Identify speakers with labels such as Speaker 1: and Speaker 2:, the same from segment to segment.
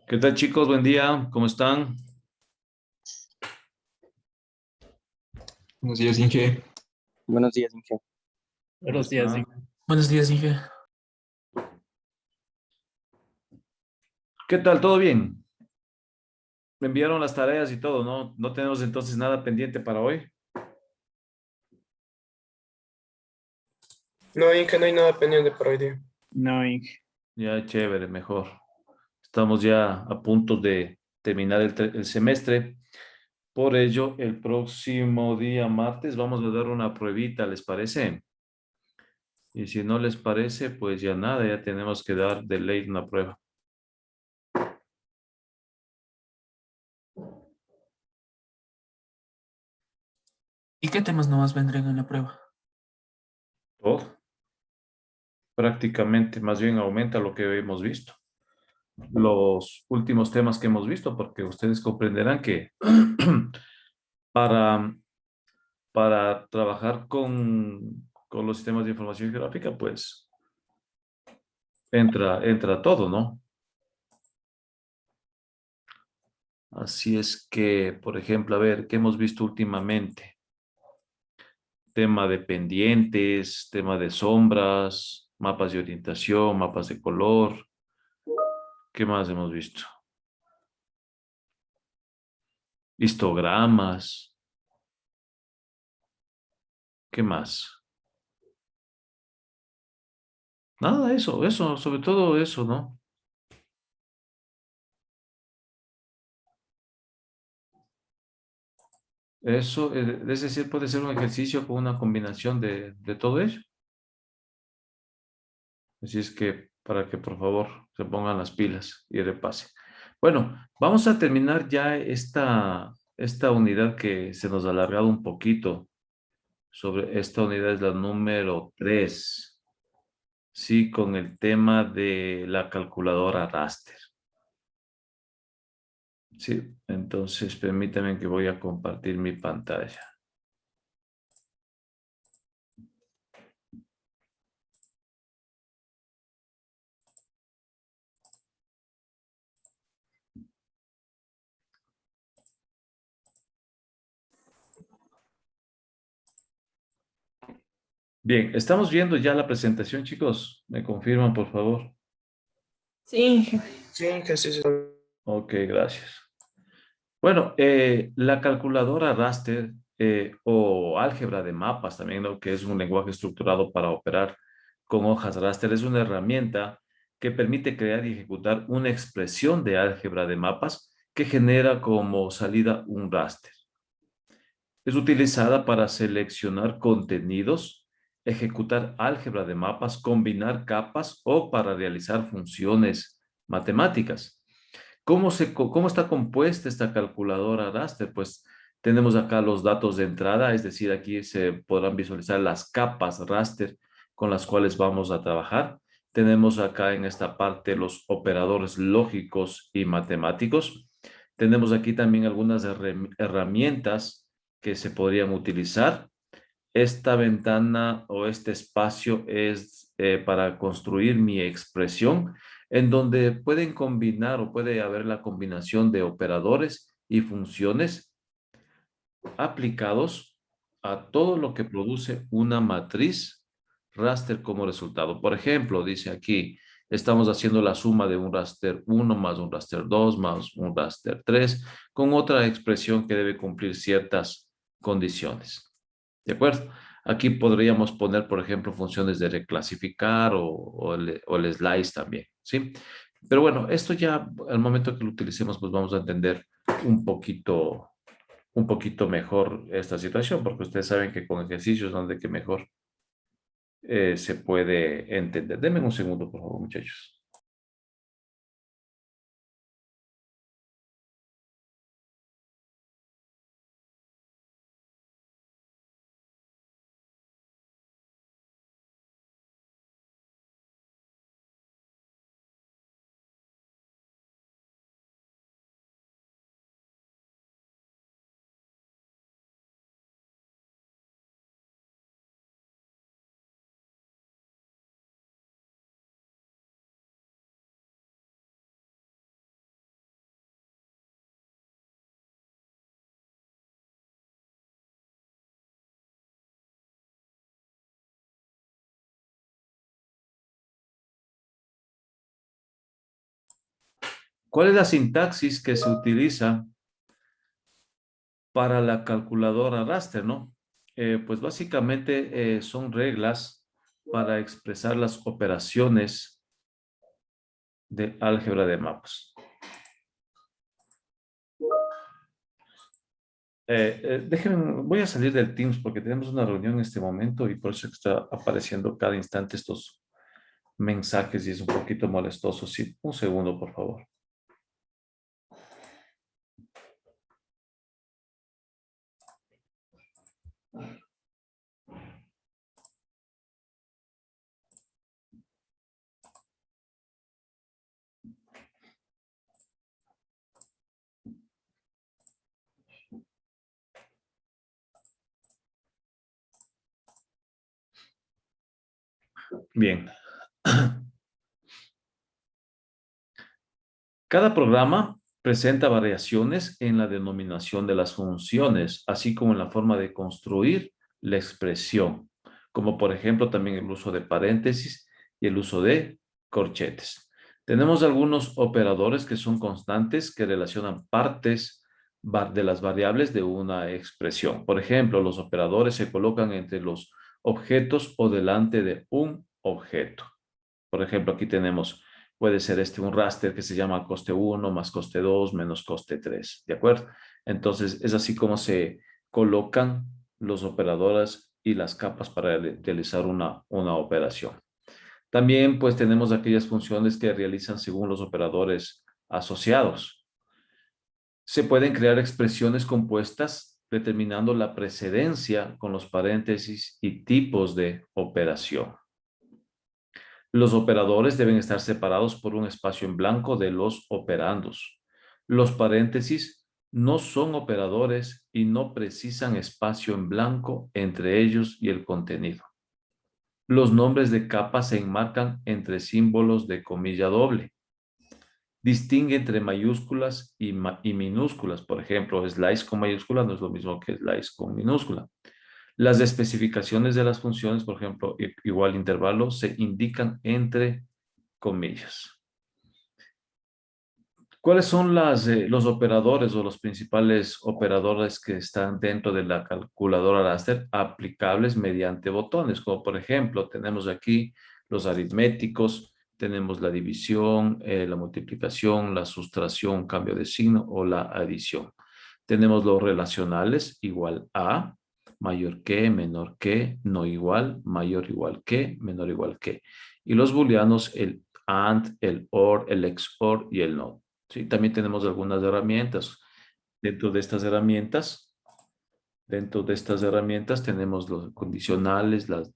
Speaker 1: ¿Qué tal, chicos? Buen día, ¿cómo están?
Speaker 2: Buenos días, Inge.
Speaker 3: Buenos días, Inge.
Speaker 1: ¿Cómo
Speaker 4: Buenos días,
Speaker 1: están?
Speaker 4: Inge.
Speaker 5: Buenos días, Inge.
Speaker 1: ¿Qué tal? ¿Todo bien? Me enviaron las tareas y todo, ¿no? No tenemos entonces nada pendiente para hoy.
Speaker 6: No, Inge, no hay nada pendiente para hoy día.
Speaker 4: No, Inge.
Speaker 1: Ya, chévere, mejor. Estamos ya a punto de terminar el semestre. Por ello, el próximo día martes vamos a dar una pruebita, ¿les parece? Y si no les parece, pues ya nada, ya tenemos que dar de ley una prueba.
Speaker 5: ¿Y qué temas nomás vendrán en la prueba?
Speaker 1: Todo. Prácticamente, más bien aumenta lo que hemos visto. Los últimos temas que hemos visto, porque ustedes comprenderán que para, para trabajar con los sistemas de información geográfica, pues entra todo, ¿no? Así es que, por ejemplo, a ver, ¿qué hemos visto últimamente? Tema de pendientes, tema de sombras, mapas de orientación, mapas de color. ¿Qué más hemos visto? Histogramas. ¿Qué más? Nada, eso, sobre todo eso, ¿no? Eso, es decir, puede ser un ejercicio con una combinación de todo ello. Así es que para que por favor se pongan las pilas y repase. Bueno, vamos a terminar ya esta unidad que se nos ha alargado un poquito. Sobre esta unidad es la número 3. Sí, con el tema de la calculadora raster. Sí, entonces permítanme que voy a compartir mi pantalla. Bien, estamos viendo ya la presentación, chicos. ¿Me confirman, por favor?
Speaker 5: Sí.
Speaker 6: Sí, Inge, sí, sí.
Speaker 1: Ok, gracias. Bueno, la calculadora raster o álgebra de mapas también, ¿no? Que es un lenguaje estructurado para operar con hojas raster, es una herramienta que permite crear y ejecutar una expresión de álgebra de mapas que genera como salida un raster. Es utilizada para seleccionar contenidos, ejecutar álgebra de mapas, combinar capas o para realizar funciones matemáticas. ¿Cómo está compuesta esta calculadora raster? Pues tenemos acá los datos de entrada, es decir, aquí se podrán visualizar las capas raster con las cuales vamos a trabajar. Tenemos acá en esta parte los operadores lógicos y matemáticos. Tenemos aquí también algunas herramientas que se podrían utilizar. Esta ventana o este espacio es para construir mi expresión, en donde pueden combinar o puede haber la combinación de operadores y funciones aplicados a todo lo que produce una matriz raster como resultado. Por ejemplo, dice aquí, estamos haciendo la suma de un raster 1 más un raster 2 más un raster 3 con otra expresión que debe cumplir ciertas condiciones. ¿De acuerdo? Aquí podríamos poner, por ejemplo, funciones de reclasificar o el slice también, ¿sí? Pero bueno, esto ya al momento que lo utilicemos, pues vamos a entender un poquito un poquito mejor esta situación, porque ustedes saben que con ejercicios donde que mejor se puede entender. Denme un segundo, por favor, muchachos. ¿Cuál es la sintaxis que se utiliza para la calculadora raster, no? Pues básicamente son reglas para expresar las operaciones de álgebra de mapas. Déjenme, voy a salir del Teams porque tenemos una reunión en este momento y por eso está apareciendo cada instante estos mensajes y es un poquito molestoso. Sí, un segundo, por favor. Bien. Cada programa presenta variaciones en la denominación de las funciones, así como en la forma de construir la expresión, como por ejemplo también el uso de paréntesis y el uso de corchetes. Tenemos algunos operadores que son constantes que relacionan partes de las variables de una expresión. Por ejemplo, los operadores se colocan entre los objetos o delante de un objeto. Por ejemplo, aquí tenemos, puede ser un raster que se llama coste 1 más coste 2 menos coste 3, ¿de acuerdo? Entonces, es así como se colocan los operadores y las capas para realizar una operación. También, pues, tenemos aquellas funciones que realizan según los operadores asociados. Se pueden crear expresiones compuestas determinando la precedencia con los paréntesis y tipos de operación. Los operadores deben estar separados por un espacio en blanco de los operandos. Los paréntesis no son operadores y no precisan espacio en blanco entre ellos y el contenido. Los nombres de capas se enmarcan entre símbolos de comilla doble. Distingue entre mayúsculas y minúsculas. Por ejemplo, slice con mayúscula no es lo mismo que slice con minúscula. Las especificaciones de las funciones, por ejemplo, igual intervalo, se indican entre comillas. ¿Cuáles son los operadores o los principales operadores que están dentro de la calculadora raster aplicables mediante botones? Como por ejemplo, tenemos aquí los aritméticos, tenemos la división, la multiplicación, la sustracción, cambio de signo o la adición. Tenemos los relacionales, igual a, mayor que, menor que, no igual, mayor igual que, menor igual que. Y los booleanos, el AND, el OR, el XOR y el NOT. Sí, también tenemos algunas herramientas. Dentro de estas herramientas, tenemos los condicionales, las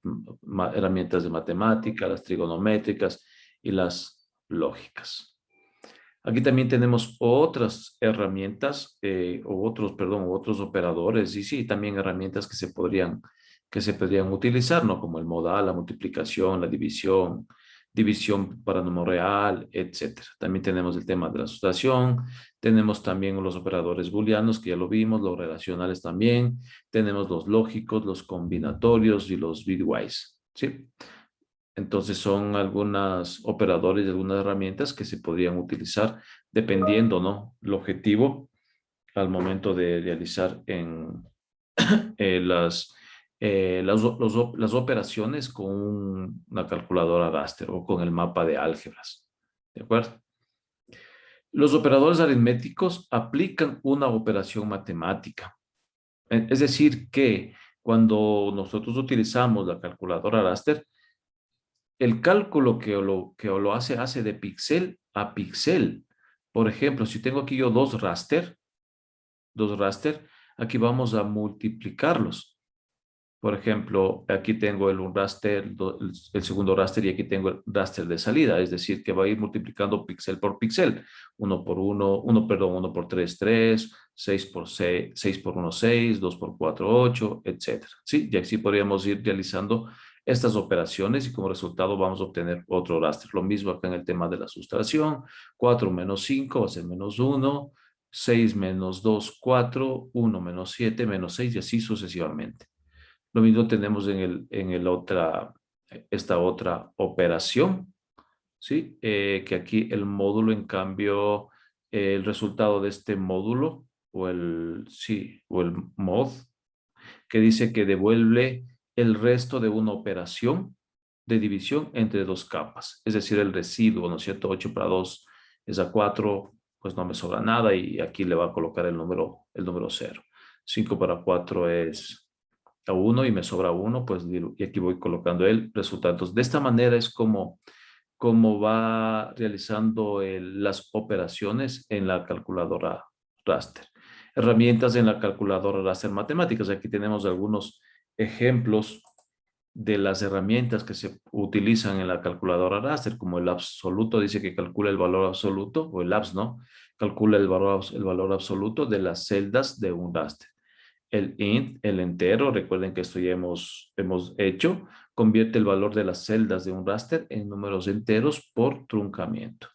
Speaker 1: herramientas de matemática, las trigonométricas y las lógicas. Aquí también tenemos otras herramientas, otros operadores y sí, también herramientas que se podrían utilizar, ¿no? Como el modal, la multiplicación, la división, división para número real, etcétera. También tenemos el tema de la sustracción, tenemos también los operadores booleanos, que ya lo vimos, los relacionales también, tenemos los lógicos, los combinatorios y los bitwise, ¿sí? Entonces son algunos operadores y algunas herramientas que se podrían utilizar dependiendo, ¿no? El objetivo al momento de realizar las, las operaciones con una calculadora raster o con el mapa de álgebras. ¿De acuerdo? Los operadores aritméticos aplican una operación matemática. Es decir, que cuando nosotros utilizamos la calculadora raster, el cálculo que lo hace de píxel a píxel. Por ejemplo, si tengo aquí yo dos raster, aquí vamos a multiplicarlos. Por ejemplo, aquí tengo un raster, el segundo raster y aquí tengo el raster de salida, es decir, que va a ir multiplicando píxel por píxel. Uno por uno, uno por tres, 3, 6 por 6, 6 por 1, 6, 2 por 4, 8, etcétera. Sí, y así podríamos ir realizando estas operaciones y como resultado vamos a obtener otro raster. Lo mismo acá en el tema de la sustracción. 4 menos 5 va a ser menos 1, 6 menos 2, 4, 1 menos 7, menos 6 y así sucesivamente. Lo mismo tenemos esta otra operación, ¿sí? Que aquí el módulo, en cambio, el resultado de este módulo o el mod, que dice que devuelve el resto de una operación de división entre dos capas, es decir, el residuo, ¿no es cierto? 8 para 2 es a 4, pues no me sobra nada y aquí le va a colocar el número 0. 5 para 4 es a 1 y me sobra 1, pues y aquí voy colocando el resultado. Entonces, de esta manera es como va realizando las operaciones en la calculadora raster. Herramientas en la calculadora raster matemáticas. Aquí tenemos algunos ejemplos de las herramientas que se utilizan en la calculadora raster, como el absoluto, dice que calcula el valor absoluto, o el abs, ¿no? Calcula el valor absoluto de las celdas de un raster. El int, el entero, recuerden que esto ya hemos hecho, convierte el valor de las celdas de un raster en números enteros por truncamiento.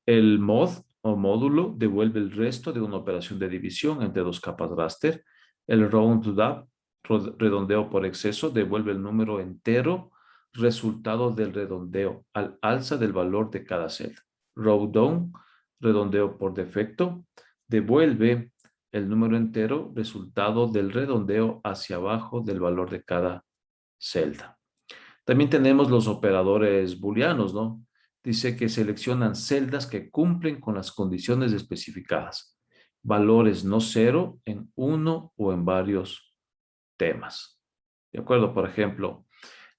Speaker 1: El mod o módulo devuelve el resto de una operación de división entre dos capas raster. El round-up, redondeo por exceso, devuelve el número entero resultado del redondeo al alza del valor de cada celda. Round down, redondeo por defecto, devuelve el número entero resultado del redondeo hacia abajo del valor de cada celda. También tenemos los operadores booleanos, ¿no? Dice que seleccionan celdas que cumplen con las condiciones especificadas. Valores no cero en uno o en varios temas. ¿De acuerdo? Por ejemplo,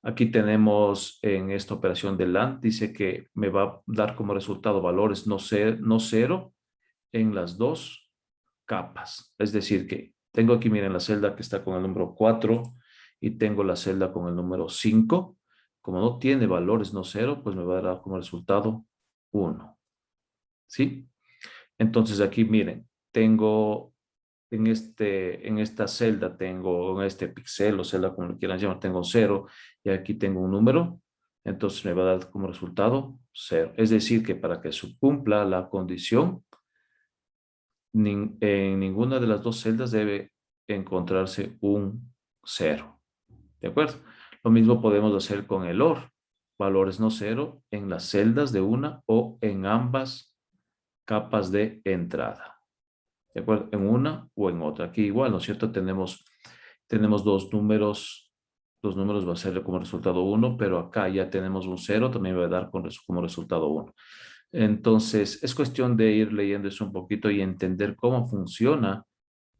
Speaker 1: aquí tenemos en esta operación de LAND, dice que me va a dar como resultado valores no cero en las dos capas. Es decir, que tengo aquí, miren, la celda que está con el número 4 y tengo la celda con el número 5. Como no tiene valores no cero, pues me va a dar como resultado 1. ¿Sí? Entonces aquí, miren, tengo en esta celda, tengo en este píxel o celda, como lo quieran llamar, tengo 0 y aquí tengo un número. Entonces me va a dar como resultado 0. Es decir, que para que se cumpla la condición, en ninguna de las dos celdas debe encontrarse un 0. ¿De acuerdo? Lo mismo podemos hacer con el OR. Valores no cero en las celdas de una o en ambas capas de entrada. ¿De acuerdo? En una o en otra. Aquí igual, ¿no es cierto? Tenemos dos números. Los números va a ser como resultado 1, pero acá ya tenemos un 0, también va a dar como resultado 1. Entonces, es cuestión de ir leyendo eso un poquito y entender cómo funciona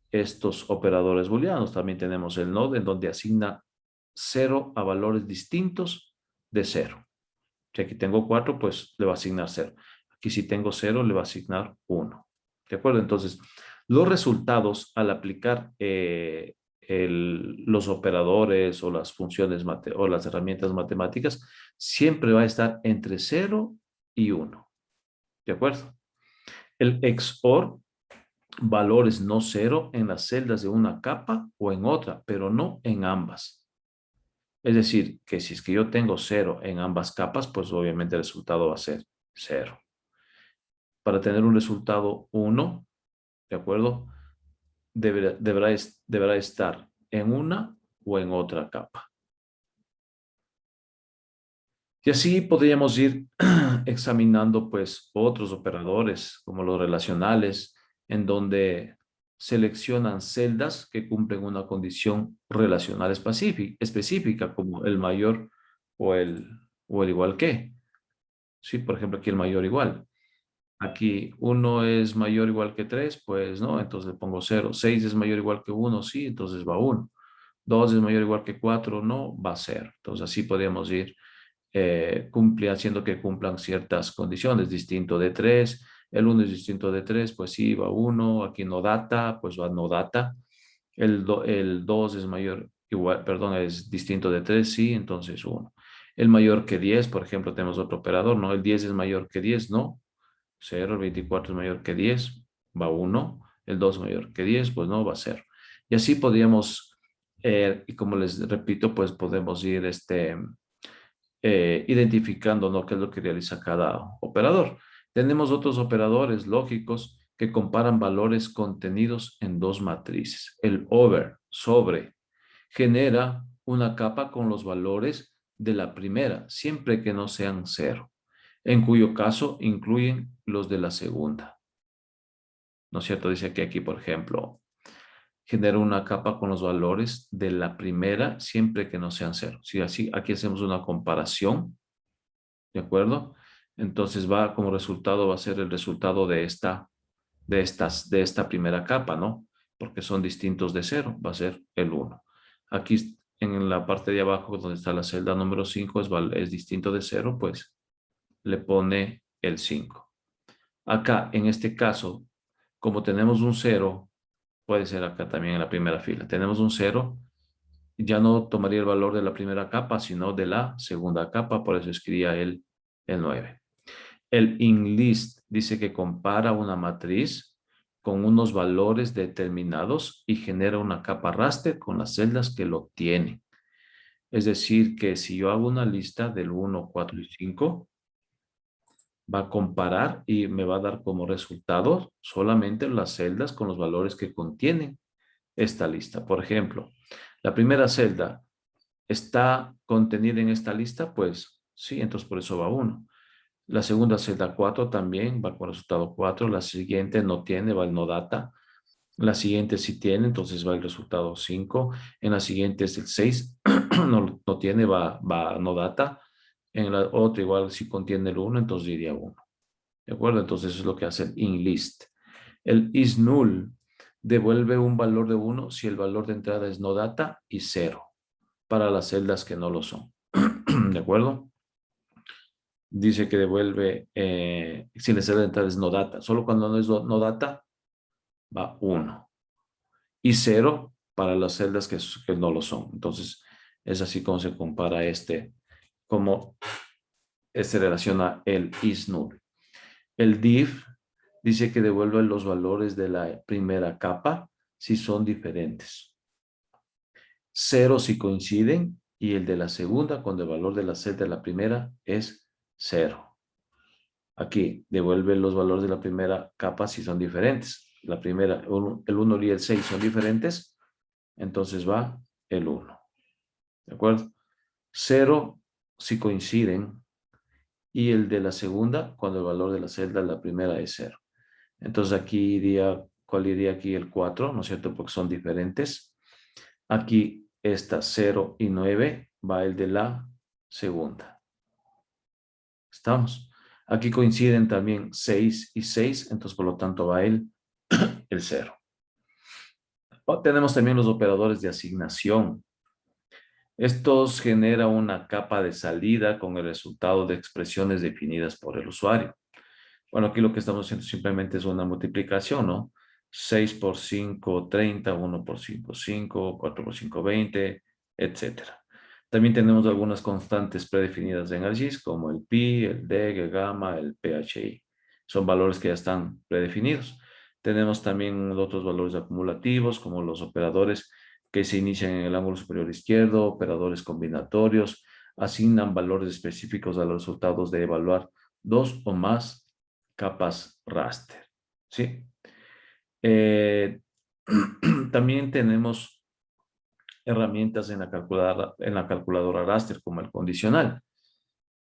Speaker 1: estos operadores booleanos. También tenemos el node en donde asigna 0 a valores distintos de 0. Si aquí tengo 4, pues le va a asignar 0. Aquí si tengo 0, le va a asignar 1. ¿De acuerdo? Entonces, los resultados al aplicar los operadores o las funciones o las herramientas matemáticas siempre va a estar entre 0 y 1. ¿De acuerdo? El XOR, valores no cero en las celdas de una capa o en otra, pero no en ambas. Es decir, que si es que yo tengo 0 en ambas capas, pues obviamente el resultado va a ser 0. Para tener un resultado 1, ¿de acuerdo? Deberá estar en una o en otra capa. Y así podríamos ir examinando pues otros operadores como los relacionales, en donde seleccionan celdas que cumplen una condición relacional específica como el mayor o el igual que. Sí, por ejemplo, aquí el mayor igual. Aquí 1 es mayor o igual que 3, pues no, entonces le pongo 0. 6 es mayor o igual que 1, sí, entonces va 1. 2 es mayor o igual que 4, no, va 0. Entonces así podríamos ir haciendo que cumplan ciertas condiciones. Distinto de 3, el 1 es distinto de 3, pues sí, va 1. Aquí no data, pues va no data. El 2 es mayor, igual, perdón, es distinto de 3, sí, entonces 1. El mayor que 10, por ejemplo, tenemos otro operador, ¿no? El 10 es mayor que 10, no. 0, el 24 es mayor que 10, va 1. El 2 es mayor que 10, pues no, va 0. Y así podríamos, y como les repito, pues podemos ir identificando, ¿no?, qué es lo que realiza cada operador. Tenemos otros operadores lógicos que comparan valores contenidos en dos matrices. El over, sobre, genera una capa con los valores de la primera, siempre que no sean 0, en cuyo caso incluyen los de la segunda. ¿no es cierto? Dice que aquí, por ejemplo, genera una capa con los valores de la primera siempre que no sean cero. Si así, aquí hacemos una comparación, ¿de acuerdo? Entonces va como resultado, va a ser el resultado de esta primera capa, ¿no? Porque son distintos de cero, va a ser el 1. Aquí en la parte de abajo, donde está la celda número 5, es distinto de cero, pues le pone el 5. Acá, en este caso, como tenemos un cero, puede ser acá también en la primera fila, tenemos un cero, ya no tomaría el valor de la primera capa, sino de la segunda capa, por eso escribía el 9. El InList dice que compara una matriz con unos valores determinados y genera una capa raster con las celdas que lo tienen. Es decir, que si yo hago una lista del 1, 4 y 5, va a comparar y me va a dar como resultado solamente las celdas con los valores que contienen esta lista. Por ejemplo, la primera celda está contenida en esta lista, pues sí, entonces por eso va 1. La segunda celda 4 también va con resultado 4. La siguiente no tiene, va el no data. La siguiente sí tiene, entonces va el resultado 5. En la siguiente es el 6, no tiene, va no data. En la otra igual si contiene el 1, entonces iría 1. ¿De acuerdo? Entonces eso es lo que hace el inList. El isNull devuelve un valor de 1 si el valor de entrada es no data y 0 para las celdas que no lo son. ¿De acuerdo? Dice que devuelve, si la celda de entrada es no data. Solo cuando no es no data, va 1. Y 0 para las celdas que no lo son. Entonces, es así como se compara como relaciona el isNull. El div dice que devuelve los valores de la primera capa si son diferentes. 0 si coinciden y el de la segunda cuando el valor de la celda de la primera es 0. Aquí devuelve los valores de la primera capa si son diferentes. La primera, el 1 y el 6 son diferentes, entonces va el 1. ¿De acuerdo? 0 si coinciden y el de la segunda cuando el valor de la celda de la primera es 0. Entonces aquí iría, ¿cuál iría aquí? El 4, ¿no es cierto? Porque son diferentes. Aquí está 0 y 9, va el de la segunda. ¿Estamos? Aquí coinciden también 6 y 6, entonces por lo tanto va el 0. Tenemos también los operadores de asignación. Estos generan una capa de salida con el resultado de expresiones definidas por el usuario. Bueno, aquí lo que estamos haciendo simplemente es una multiplicación, ¿no? 6 por 5, 30, 1 por 5, 5, 4 por 5, 20, etcétera. También tenemos algunas constantes predefinidas en ArcGIS, como el pi, el deg, el gamma, el phi. Son valores que ya están predefinidos. Tenemos también otros valores acumulativos, como los operadores que se inician en el ángulo superior izquierdo, operadores combinatorios, asignan valores específicos a los resultados de evaluar dos o más capas raster. ¿Sí? También tenemos herramientas en la calculadora raster, como el condicional.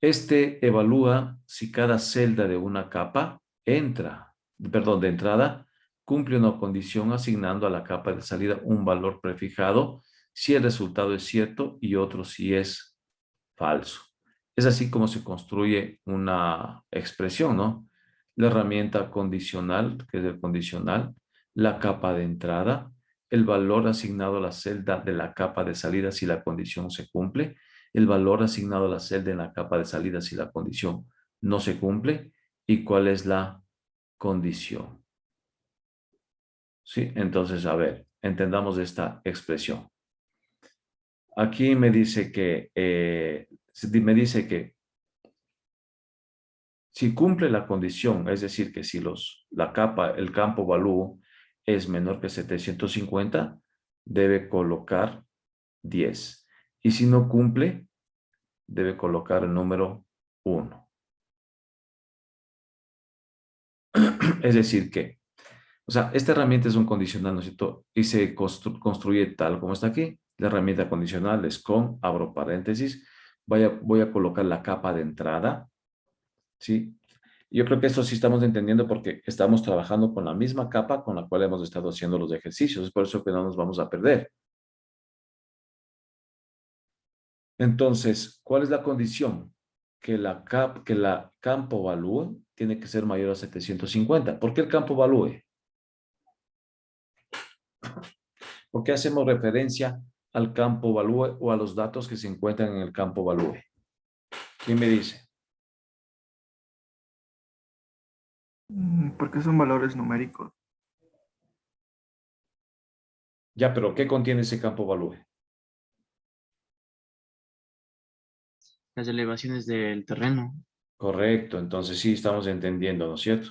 Speaker 1: Este evalúa si cada celda de una capa de entrada, cumple una condición asignando a la capa de salida un valor prefijado si el resultado es cierto y otro si es falso. Es así como se construye una expresión, ¿no? La herramienta condicional, que es el condicional, la capa de entrada, el valor asignado a la celda de la capa de salida si la condición se cumple, el valor asignado a la celda en la capa de salida si la condición no se cumple y cuál es la condición. ¿Sí? Entonces, a ver, entendamos esta expresión. Aquí me dice que si cumple la condición, es decir, que si el campo value es menor que 750, debe colocar 10. Y si no cumple, debe colocar el número 1. Es decir, que, o sea, esta herramienta es un condicional, ¿no es cierto? Y se construye tal como está aquí. La herramienta condicional es con, abro paréntesis, voy a colocar la capa de entrada, ¿sí? Yo creo que esto sí estamos entendiendo porque estamos trabajando con la misma capa con la cual hemos estado haciendo los ejercicios. Es por eso que no nos vamos a perder. Entonces, ¿cuál es la condición? Que la campo valúe tiene que ser mayor a 750. ¿Por qué el campo valúe? ¿Por qué hacemos referencia al campo valúe o a los datos que se encuentran en el campo valúe? ¿Quién me dice?
Speaker 2: Porque son valores numéricos.
Speaker 1: Ya, pero ¿qué contiene ese campo valúe?
Speaker 3: Las elevaciones del terreno.
Speaker 1: Correcto, entonces sí estamos entendiendo, ¿no es cierto?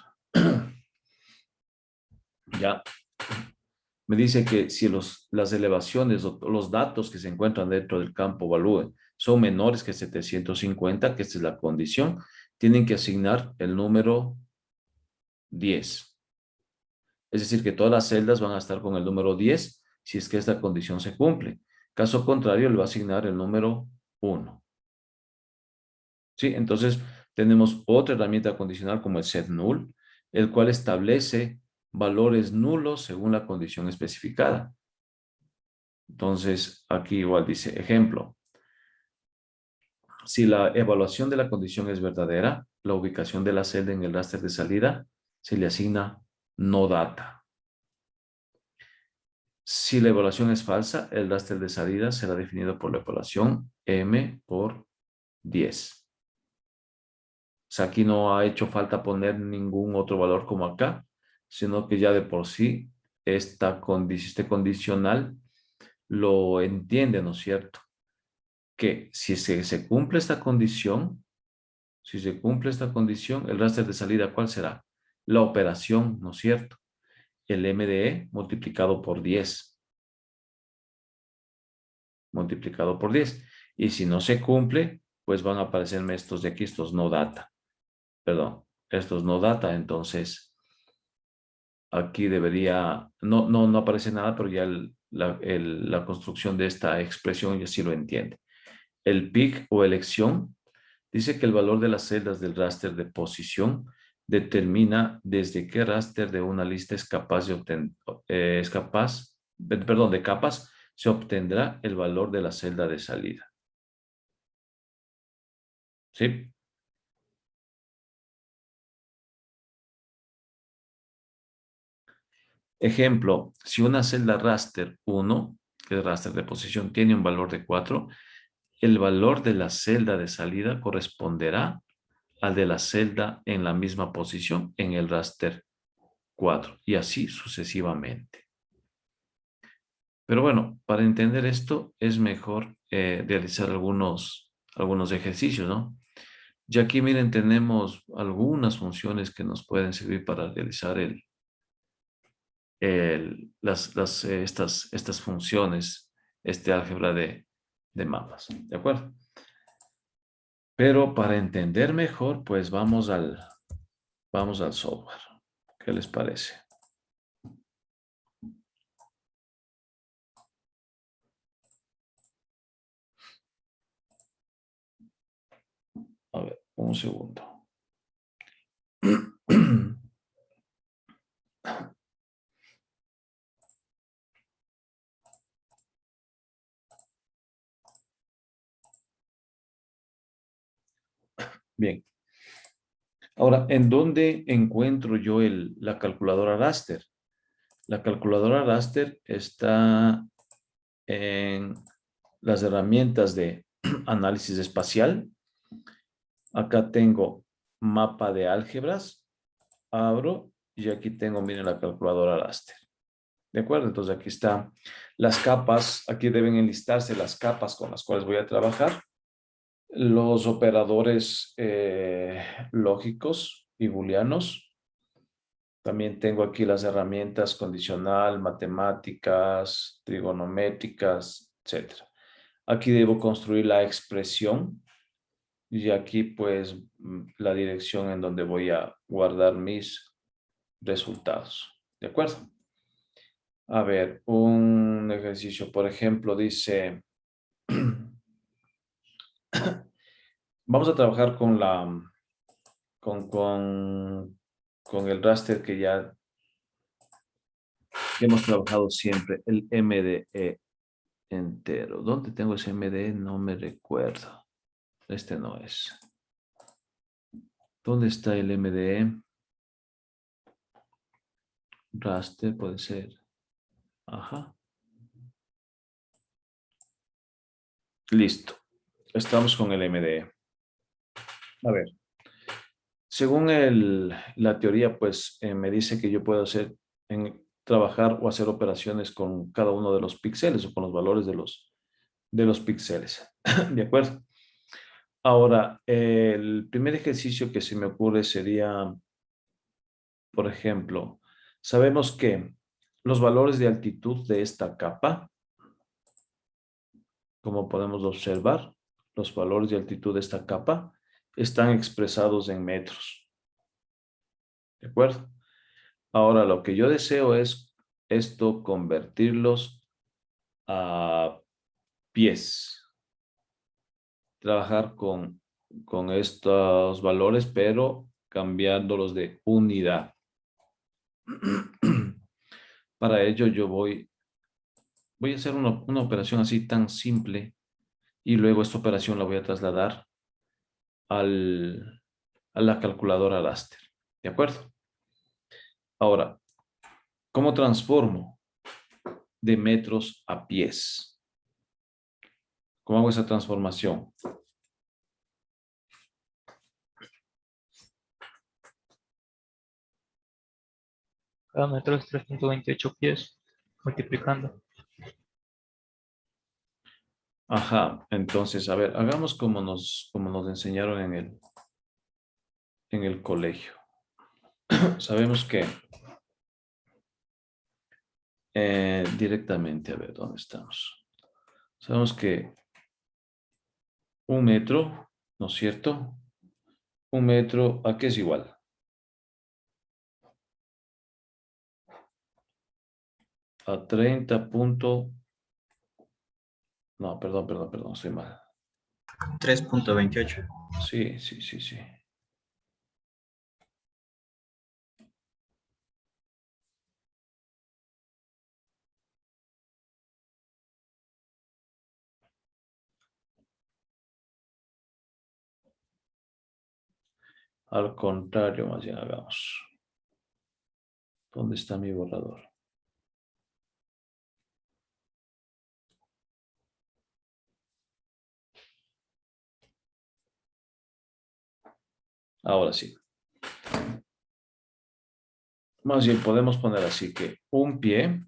Speaker 1: Ya. Me dice que si las elevaciones o los datos que se encuentran dentro del campo valúe son menores que 750, que esta es la condición, tienen que asignar el número 10. Es decir, que todas las celdas van a estar con el número 10 si es que esta condición se cumple. Caso contrario, le va a asignar el número 1. ¿Sí? Entonces, tenemos otra herramienta condicional como el setNull, el cual establece valores nulos según la condición especificada. Entonces, aquí igual dice, ejemplo, si la evaluación de la condición es verdadera, la ubicación de la celda en el raster de salida se le asigna no data. Si la evaluación es falsa, el raster de salida será definido por la evaluación m por 10. O sea, aquí no ha hecho falta poner ningún otro valor como acá, sino que ya de por sí este condicional lo entiende, ¿no es cierto? Que si se cumple esta condición, si se cumple esta condición, el raster de salida, ¿cuál será? La operación, ¿no es cierto? El MDE multiplicado por 10. Multiplicado por 10. Y si no se cumple, pues van a aparecerme estos de aquí, estos no data. Perdón, estos no data. Entonces, aquí debería, no aparece nada, pero ya la construcción de esta expresión ya sí lo entiende. El pick o elección dice que el valor de las celdas del raster de posición determina desde qué raster de una lista es capaz de de capas se obtendrá el valor de la celda de salida. ¿Sí? Ejemplo, si una celda raster 1, que es raster de posición, tiene un valor de 4, el valor de la celda de salida corresponderá al de la celda en la misma posición en el raster 4 y así sucesivamente. Pero bueno, para entender esto es mejor realizar algunos ejercicios, ¿no? Ya aquí, miren, tenemos algunas funciones que nos pueden servir para realizar estas funciones, este álgebra de mapas, ¿de acuerdo? Pero para entender mejor, pues vamos al software. ¿Qué les parece? A ver, un segundo. Bien. Ahora, ¿en dónde encuentro yo la calculadora raster? La calculadora raster está en las herramientas de análisis espacial. Acá tengo mapa de álgebras. Abro y aquí tengo, miren, la calculadora raster. ¿De acuerdo? Entonces aquí están las capas. Aquí deben enlistarse las capas con las cuales voy a trabajar. Los operadores lógicos y booleanos. También tengo aquí las herramientas condicional, matemáticas, trigonométricas, etc. Aquí debo construir la expresión y aquí pues la dirección en donde voy a guardar mis resultados. ¿De acuerdo? A ver, un ejercicio, por ejemplo, dice, vamos a trabajar con con el raster que ya hemos trabajado siempre, el MDE entero. ¿Dónde tengo ese MDE? No me recuerdo. Este no es. ¿Dónde está el MDE? Raster puede ser. Ajá. Listo. Estamos con el MDE. A ver. Según la teoría, pues me dice que yo puedo trabajar o hacer operaciones con cada uno de los píxeles o con los valores de los píxeles. ¿De acuerdo? Ahora, el primer ejercicio que se me ocurre sería, por ejemplo, sabemos que los valores de altitud de esta capa, como podemos observar, los valores de altitud de esta capa están expresados en metros. ¿De acuerdo? Ahora, lo que yo deseo es esto convertirlos a pies. Trabajar con estos valores, pero cambiándolos de unidad. Para ello yo voy a hacer una operación así tan simple y luego esta operación la voy a trasladar a la calculadora raster. ¿De acuerdo? Ahora, ¿cómo transformo de metros a pies? ¿Cómo hago esa transformación?
Speaker 2: Cada metro es 3.28 pies, multiplicando.
Speaker 1: Ajá, entonces, a ver, hagamos como nos enseñaron en el colegio. Sabemos que directamente, a ver, ¿dónde estamos? Sabemos que un metro, ¿no es cierto? Un metro, ¿a qué es igual? A 30 punto... No, perdón, estoy mal.
Speaker 4: 3.28.
Speaker 1: Sí, sí, sí, sí. Al contrario, más bien hagamos. ¿Dónde está mi borrador? Ahora sí. Más bien podemos poner así que un pie,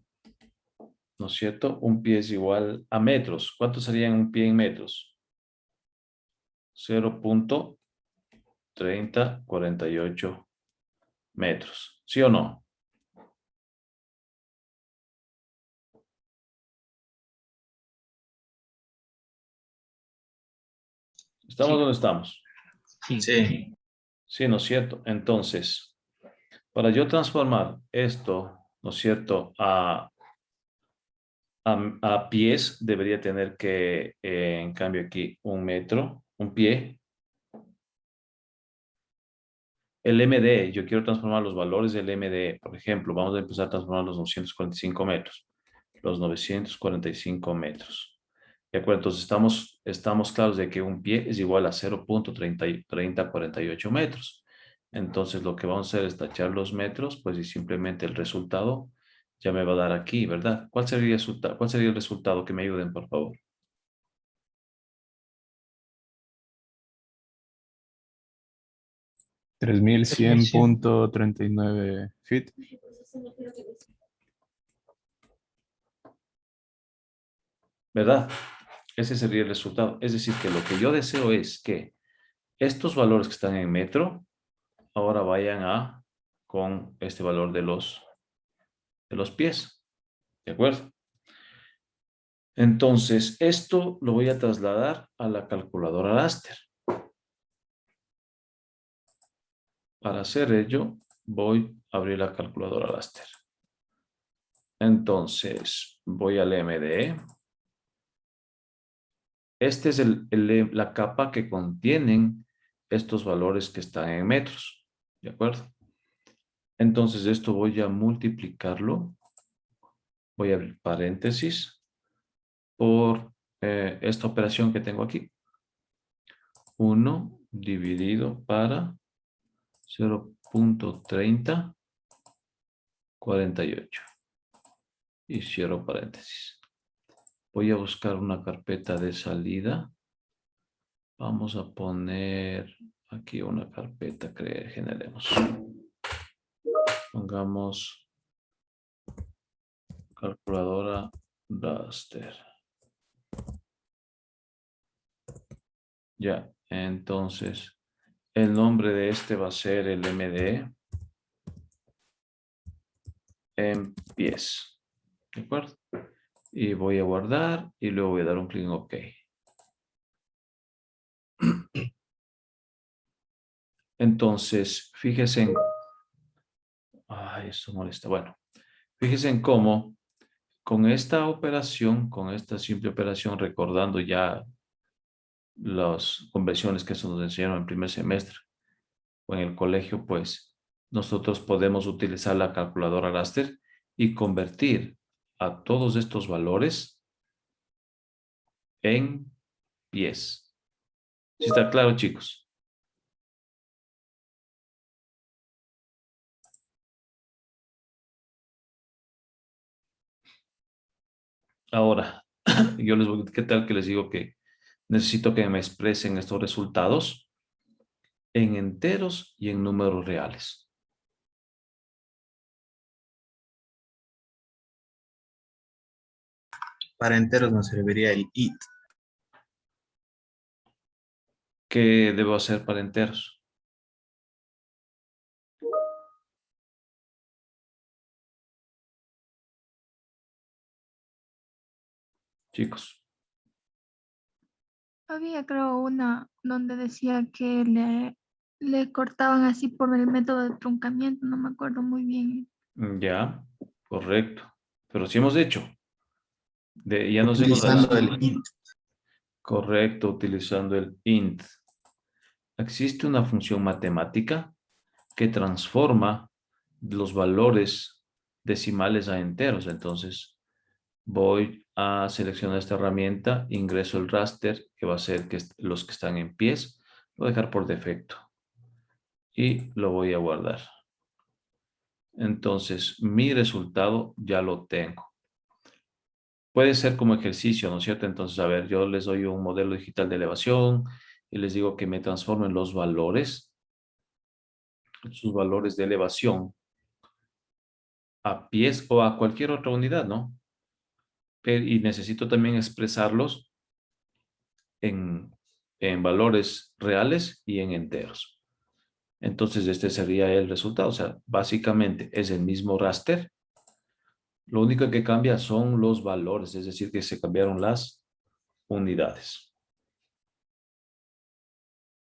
Speaker 1: ¿no es cierto? Un pie es igual a metros. ¿Cuánto sería un pie en metros? 0.3048 metros. ¿Sí o no? ¿Estamos
Speaker 3: Sí.
Speaker 1: donde estamos?
Speaker 3: Sí.
Speaker 4: Sí.
Speaker 1: Sí, ¿no es cierto? Entonces, para yo transformar esto, ¿no es cierto?, a pies, debería tener que, en cambio aquí, un metro, un pie. El MD, yo quiero transformar los valores del MD. Por ejemplo, vamos a empezar a transformar los 945 metros. Los 945 metros. ¿De acuerdo? Entonces, estamos claros de que un pie es igual a 0.3048 metros. Entonces, lo que vamos a hacer es tachar los metros, pues, y simplemente el resultado ya me va a dar aquí, ¿verdad? ¿Cuál sería el resultado? Que me ayuden, por favor.
Speaker 7: 3100.39 feet.
Speaker 1: ¿Verdad? Ese sería el resultado. Es decir, que lo que yo deseo es que estos valores que están en metro ahora vayan con este valor de los pies. ¿De acuerdo? Entonces, esto lo voy a trasladar a la calculadora raster. Para hacer ello, voy a abrir la calculadora raster. Entonces, voy al MDE. Esta es la capa que contienen estos valores que están en metros. ¿De acuerdo? Entonces esto voy a multiplicarlo. Voy a abrir paréntesis por esta operación que tengo aquí. 1 dividido para 0.3048. Y cierro paréntesis. Voy a buscar una carpeta de salida. Vamos a poner aquí una carpeta que generemos. Pongamos calculadora raster. Ya, entonces el nombre de este va a ser el MDE en pies. ¿De acuerdo? Y voy a guardar y luego voy a dar un clic en OK. Entonces, fíjense en... Ay, eso molesta. Bueno, fíjense en cómo con esta operación, con esta simple operación, recordando ya las conversiones que eso nos enseñaron en primer semestre o en el colegio, pues nosotros podemos utilizar la calculadora raster y convertir a todos estos valores en pies. ¿Sí está claro, chicos? Ahora, yo les voy, ¿qué tal que les digo que necesito que me expresen estos resultados en enteros y en números reales?
Speaker 4: Para enteros nos serviría el it.
Speaker 1: ¿Qué debo hacer para enteros? Chicos,
Speaker 7: Había, creo, una donde decía que le cortaban así por el método de truncamiento, no me acuerdo muy bien.
Speaker 1: ya, correcto. Pero sí hemos hecho. Ya nos hemos
Speaker 4: Utilizando el
Speaker 1: dado.
Speaker 4: int.
Speaker 1: Correcto, utilizando el int. Existe una función matemática que transforma los valores decimales a enteros. Entonces, voy a seleccionar esta herramienta, ingreso el raster, que va a ser que los que están en pies, lo voy a dejar por defecto. Y lo voy a guardar. Entonces, mi resultado ya lo tengo. Puede ser como ejercicio, ¿no es cierto? Entonces, a ver, yo les doy un modelo digital de elevación y les digo que me transformen los valores, sus valores de elevación a pies o a cualquier otra unidad, ¿no? Y necesito también expresarlos en, en valores reales y en enteros. Entonces, este sería el resultado. O sea, básicamente es el mismo raster. Lo único que cambia son los valores, es decir, que se cambiaron las unidades.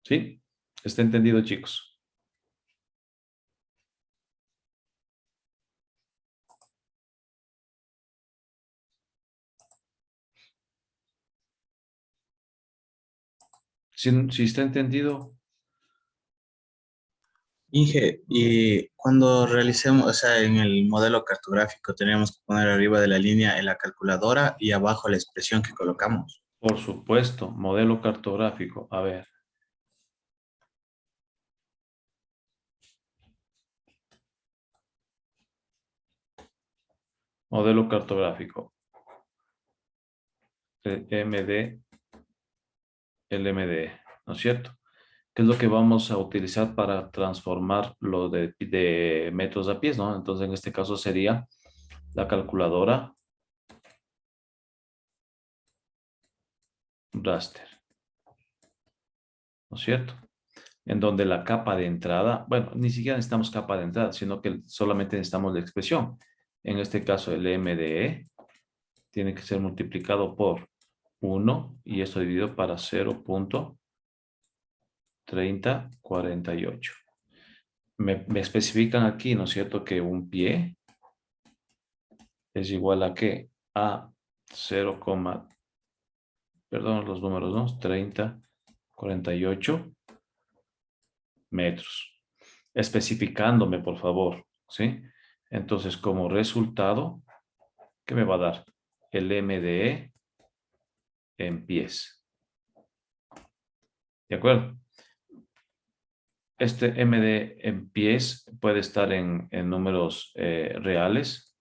Speaker 1: ¿Sí? ¿Está entendido, chicos? Si está entendido,
Speaker 4: Inge, y cuando realicemos, o sea, en el modelo cartográfico tenemos que poner arriba de la línea en la calculadora y abajo la expresión que colocamos.
Speaker 1: por supuesto, modelo cartográfico. A ver. Modelo cartográfico. MD, LMD, ¿no es cierto? ¿Qué es lo que vamos a utilizar para transformar lo de metros a pies, ¿no? Entonces, en este caso sería la calculadora raster, ¿no es cierto? En donde la capa de entrada, bueno, ni siquiera necesitamos capa de entrada, sino que solamente necesitamos la expresión. En este caso, el MDE tiene que ser multiplicado por 1 y esto dividido para 0.3048. Me especifican aquí, ¿no es cierto?, que un pie es igual a ¿qué? A 0, perdón, los números, ¿no? 30, 48 metros. Especificándome, por favor, ¿sí? Entonces, como resultado, ¿qué me va a dar? El MDE en pies. ¿De acuerdo? Este MDE en pies puede estar en números reales.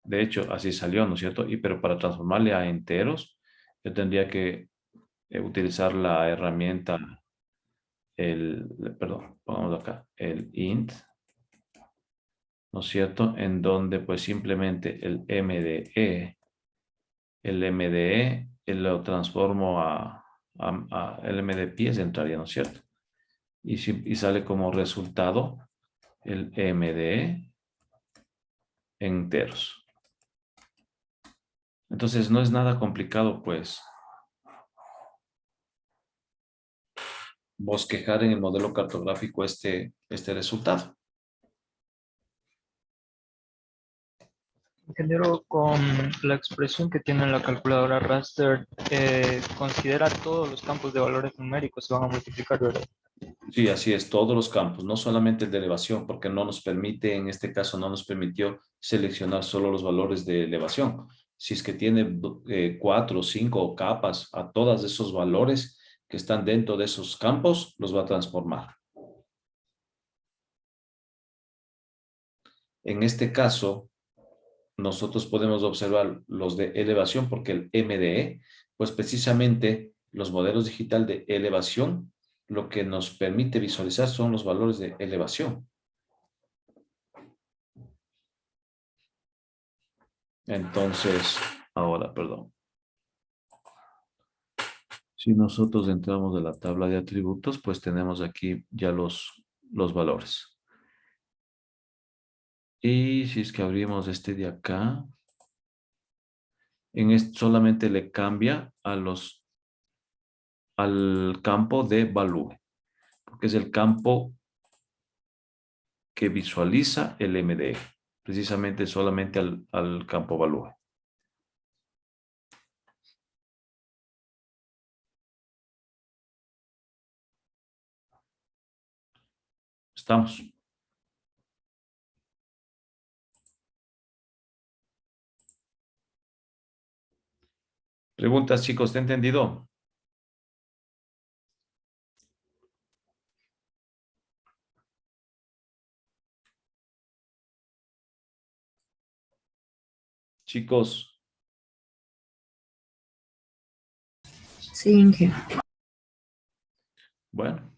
Speaker 1: De hecho, así salió, ¿no es cierto? Pero para transformarle a enteros, yo tendría que utilizar la herramienta, perdón, pongamos acá, el int, ¿no es cierto? En donde pues simplemente el MDE lo transformo a el MDE pies entraría, ¿no es cierto? Y sale como resultado el MDE enteros. Entonces no es nada complicado pues bosquejar en el modelo cartográfico este resultado.
Speaker 2: Ingeniero, con la expresión que tiene la calculadora raster, considera todos los campos de valores numéricos se van a multiplicar, ¿verdad?
Speaker 1: Sí, así es, todos los campos, no solamente el de elevación, porque no nos permite, en este caso no nos permitió seleccionar solo los valores de elevación. Si es que tiene 4 o 5 capas, a todos esos valores que están dentro de esos campos, los va a transformar. En este caso, nosotros podemos observar los de elevación porque el MDE, pues precisamente los modelos digital de elevación, lo que nos permite visualizar son los valores de elevación. Entonces, ahora, perdón. Si nosotros entramos a la tabla de atributos, pues tenemos aquí ya los valores. Y si es que abrimos este de acá, en este solamente le cambia al campo de value, porque es el campo que visualiza el MDE, precisamente solamente al campo value. ¿Estamos? Preguntas, chicos, ¿te he entendido? Chicos,
Speaker 8: Sí, Inge.
Speaker 1: bueno,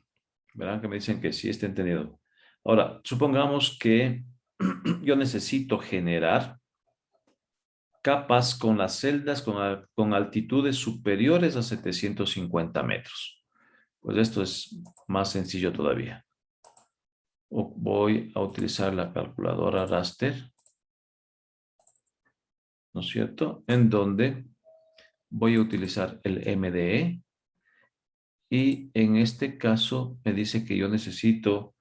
Speaker 1: verán que me dicen que sí está entendido. Ahora, supongamos que yo necesito generar capas con las celdas con altitudes superiores a 750 metros. Pues esto es más sencillo todavía. Voy a utilizar la calculadora raster, ¿no es cierto? En donde voy a utilizar el MDE y en este caso me dice que yo necesito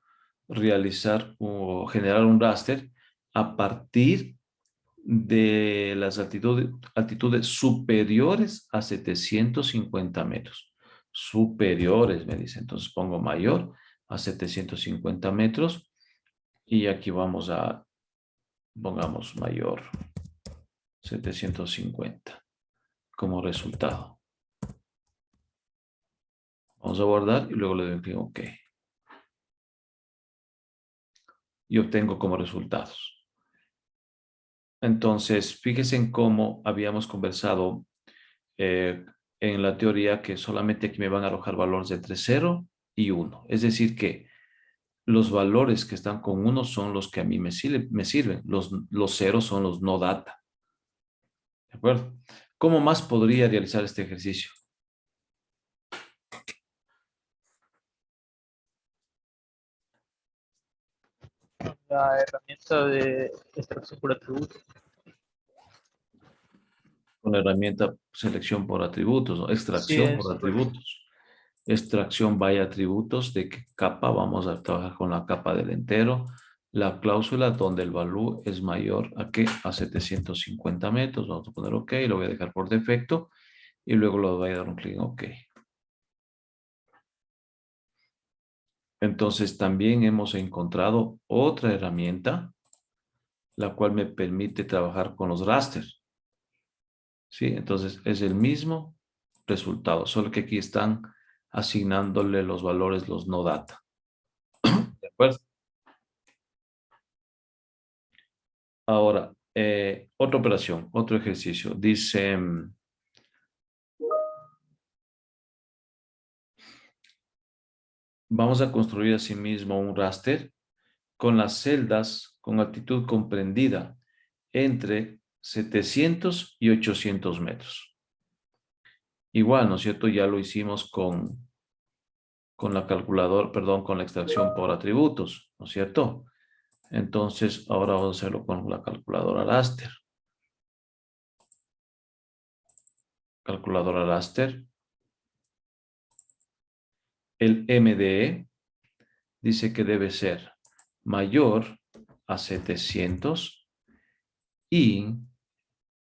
Speaker 1: realizar o generar un raster a partir de las altitudes superiores a 750 metros. Superiores, me dice. Entonces pongo mayor a 750 metros y aquí vamos a, pongamos mayor 750 como resultado. Vamos a guardar y luego le doy clic OK. Y obtengo como resultados. Entonces, fíjense en cómo habíamos conversado en la teoría que solamente aquí me van a arrojar valores entre 0 y 1. Es decir que los valores que están con 1 son los que a mí me sirven. Los ceros son los no data. ¿De acuerdo? ¿Cómo más podría realizar este ejercicio?
Speaker 2: La herramienta de extracción por atributos.
Speaker 1: Con la herramienta selección por atributos, ¿no? Extracción por atributos. Extracción by atributos, de qué capa vamos a trabajar con la capa del entero. La cláusula donde el valor es mayor a qué, a 750 metros. Vamos a poner OK, lo voy a dejar por defecto y luego lo voy a dar un clic en OK. Entonces también hemos encontrado otra herramienta, la cual me permite trabajar con los rasters. ¿Sí? Entonces es el mismo resultado, solo que aquí están asignándole los valores, los no data. ¿De acuerdo? Ahora, otra operación, otro ejercicio. Dice, vamos a construir asimismo un raster con las celdas con altitud comprendida entre 700 y 800 metros. Igual, ¿no es cierto? Ya lo hicimos con la calculadora, perdón, con la extracción por atributos, ¿no es cierto? Entonces, ahora vamos a hacerlo con la calculadora raster. Calculadora raster. El MDE dice que debe ser mayor a 700 y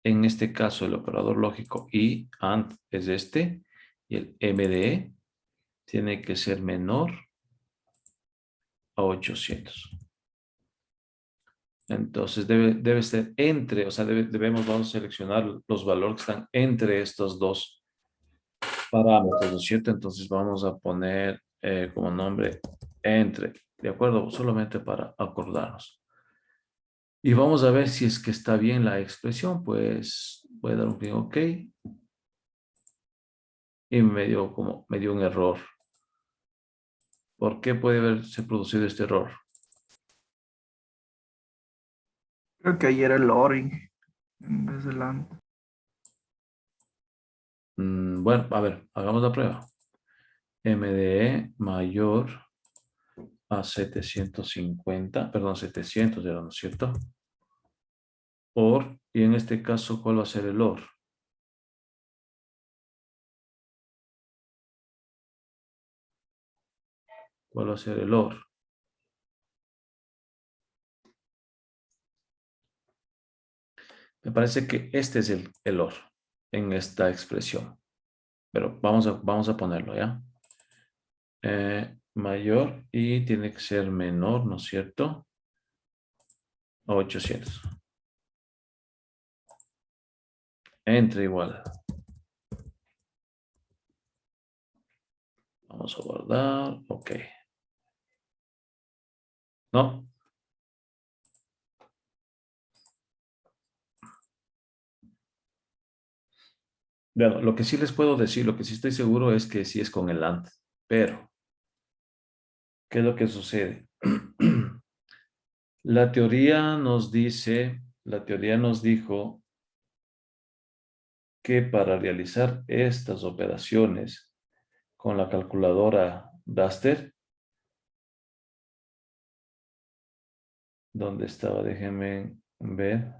Speaker 1: en este caso el operador lógico y AND es este y el MDE tiene que ser menor a 800. Entonces debe ser entre, o sea, vamos a seleccionar los valores que están entre estos dos parámetros, ¿no es cierto? Entonces vamos a poner como nombre entre, ¿de acuerdo? Solamente para acordarnos. Y vamos a ver si es que está bien la expresión, pues voy a dar un clic OK. Y me dio un error. ¿Por qué puede haberse producido este error?
Speaker 9: Creo que ayer el Loring en vez del AND.
Speaker 1: Bueno, a ver, hagamos la prueba. MDE mayor a 750, perdón, 700 era, ¿no es cierto? OR, y en este caso, ¿cuál va a ser el OR? ¿Cuál va a ser el OR? Me parece que este es el OR en esta expresión. Pero vamos a ponerlo, ¿ya? Mayor y tiene que ser menor, ¿no es cierto? A 800. Entre igual. Vamos a guardar. Ok. ¿No? Bueno, lo que sí les puedo decir, lo que sí estoy seguro es que sí es con el AND. Pero, ¿qué es lo que sucede? La teoría nos dijo que para realizar estas operaciones con la calculadora Raster, ¿dónde estaba? Déjenme ver.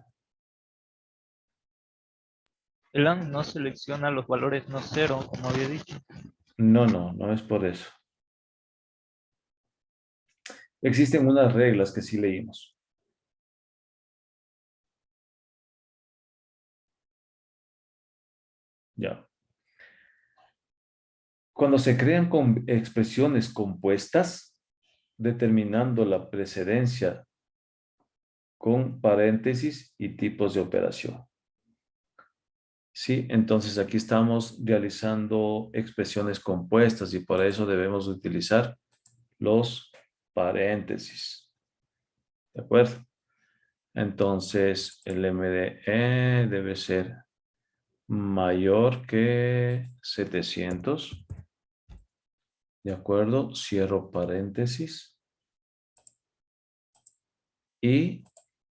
Speaker 2: El AND no selecciona los valores no cero, como había dicho.
Speaker 1: No es por eso. Existen unas reglas que sí leímos. Ya. Cuando se crean expresiones compuestas, determinando la precedencia con paréntesis y tipos de operación. Sí, entonces aquí estamos realizando expresiones compuestas y por eso debemos utilizar los paréntesis. ¿De acuerdo? Entonces el MDE debe ser mayor que 700. ¿De acuerdo? Cierro paréntesis. Y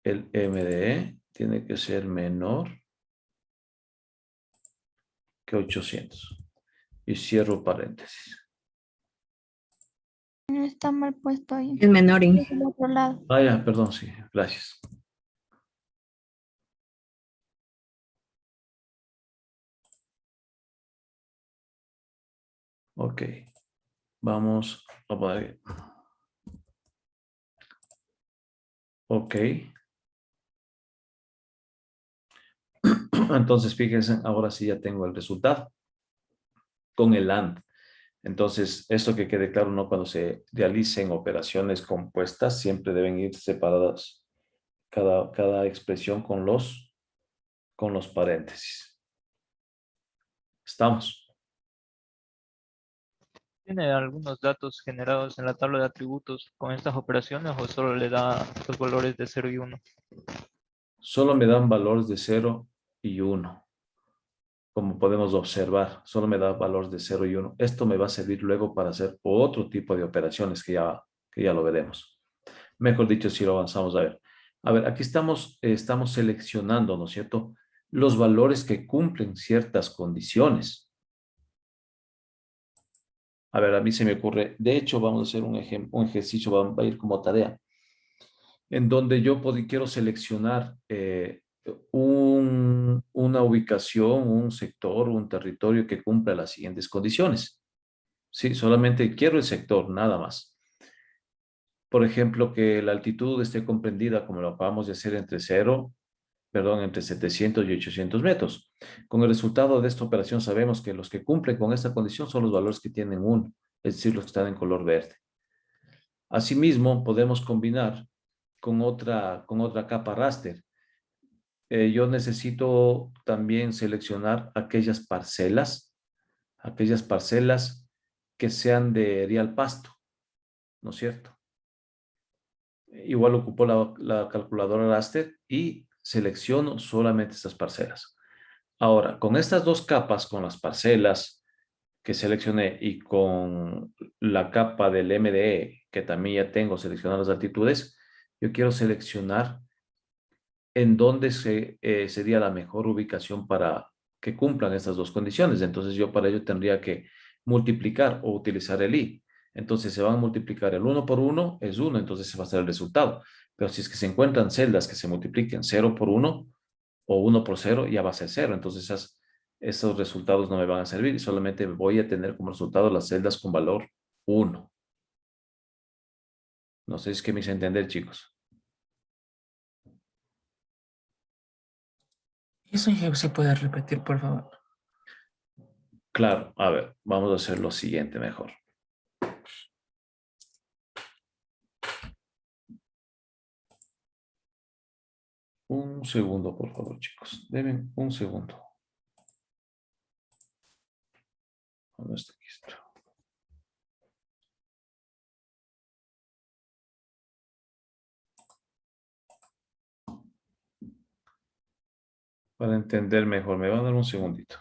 Speaker 1: el MDE tiene que ser menor que 800. Y cierro paréntesis.
Speaker 7: Está mal puesto ahí.
Speaker 8: Es menor,
Speaker 7: Es del otro lado.
Speaker 1: Ah, ya, perdón, sí, gracias. Ok, vamos a poner. Ok. Entonces, fíjense, ahora sí ya tengo el resultado con el AND. Entonces, esto que quede claro, ¿no? Cuando se realicen operaciones compuestas, siempre deben ir separadas cada expresión con los paréntesis. ¿Estamos?
Speaker 2: ¿Tiene algunos datos generados en la tabla de atributos con estas operaciones o solo le da los valores de 0 y 1?
Speaker 1: Solo me dan valores de 0 y 1. Como podemos observar, solo me da valores de 0 y 1. Esto me va a servir luego para hacer otro tipo de operaciones que ya lo veremos. Mejor dicho, si lo avanzamos a ver. A ver, aquí estamos seleccionando, ¿no es cierto?, los valores que cumplen ciertas condiciones. A ver, a mí se me ocurre, de hecho, vamos a hacer un ejercicio, va a ir como tarea, en donde yo quiero seleccionar una ubicación, un sector, un territorio que cumpla las siguientes condiciones. Sí, solamente quiero el sector, nada más. Por ejemplo, que la altitud esté comprendida, como lo acabamos de hacer, entre 700 y 800 metros. Con el resultado de esta operación sabemos que los que cumplen con esta condición son los valores que tienen 1, es decir, los que están en color verde. Asimismo, podemos combinar con otra capa raster. Yo necesito también seleccionar aquellas parcelas que sean de real pasto, ¿no es cierto? Igual ocupo la calculadora raster y selecciono solamente estas parcelas. Ahora, con estas dos capas, con las parcelas que seleccioné y con la capa del MDE, que también ya tengo seleccionadas las altitudes, yo quiero seleccionar en dónde sería la mejor ubicación para que cumplan estas dos condiciones. Entonces yo para ello tendría que multiplicar o utilizar el i. Entonces se van a multiplicar el 1 por 1 es 1, entonces ese va a ser el resultado. Pero si es que se encuentran celdas que se multipliquen 0 por 1 o 1 por 0, ya va a ser 0. Entonces esos resultados no me van a servir y solamente voy a tener como resultado las celdas con valor 1. No sé si es que me hice entender, chicos.
Speaker 5: Eso ya se puede repetir, por favor.
Speaker 1: Claro, a ver, vamos a hacer lo siguiente mejor. Un segundo, por favor, chicos. Deben un segundo. ¿Dónde está esto? Para entender mejor, me van a dar un segundito.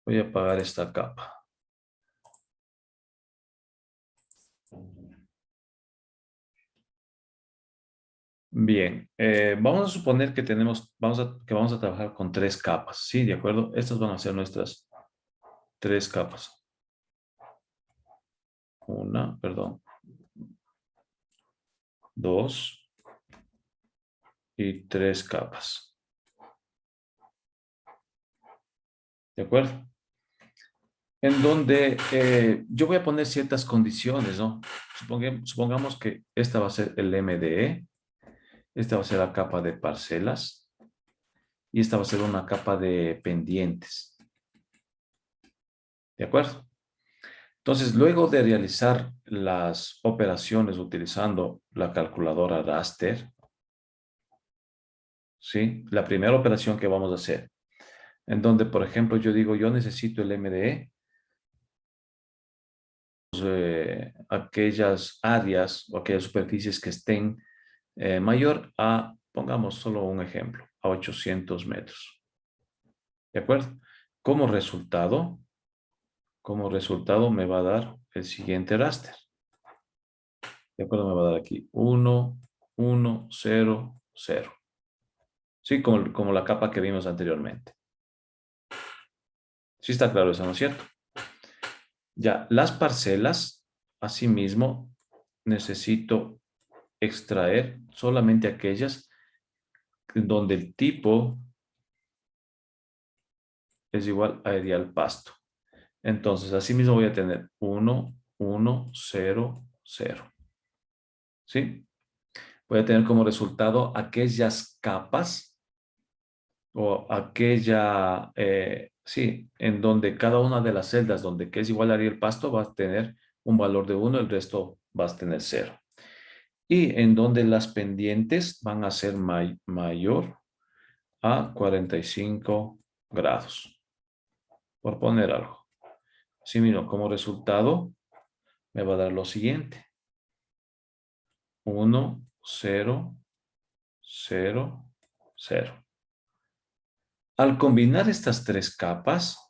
Speaker 1: Voy a apagar esta capa. Bien, vamos a suponer que vamos a trabajar con 3 capas, ¿sí? ¿De acuerdo? Estas van a ser nuestras 3 capas. Perdón. 2 y 3 capas. ¿De acuerdo? En donde yo voy a poner ciertas condiciones, ¿no? Supongamos que esta va a ser el MDE, esta va a ser la capa de parcelas y esta va a ser una capa de pendientes. ¿De acuerdo? Entonces, luego de realizar las operaciones utilizando la calculadora raster, ¿sí? La primera operación que vamos a hacer, en donde, por ejemplo, yo digo, yo necesito el MDE, aquellas áreas o aquellas superficies que estén mayor a, pongamos solo un ejemplo, a 800 metros. ¿De acuerdo? Como resultado me va a dar el siguiente raster. ¿De acuerdo? Me va a dar aquí 1, 1, 0, 0. Sí, como la capa que vimos anteriormente. Sí está claro eso, ¿no es cierto? Ya, las parcelas, asimismo, necesito extraer solamente aquellas donde el tipo es igual a ideal pasto. Entonces, asimismo voy a tener 1, 1, 0, 0. ¿Sí? Voy a tener como resultado aquellas capas o aquella, sí, en donde cada una de las celdas donde que es igual a el pasto va a tener un valor de 1, el resto va a tener 0. Y en donde las pendientes van a ser mayor a 45 grados, por poner algo. Si miro como resultado, me va a dar lo siguiente. 1, 0, 0, 0. Al combinar estas tres capas,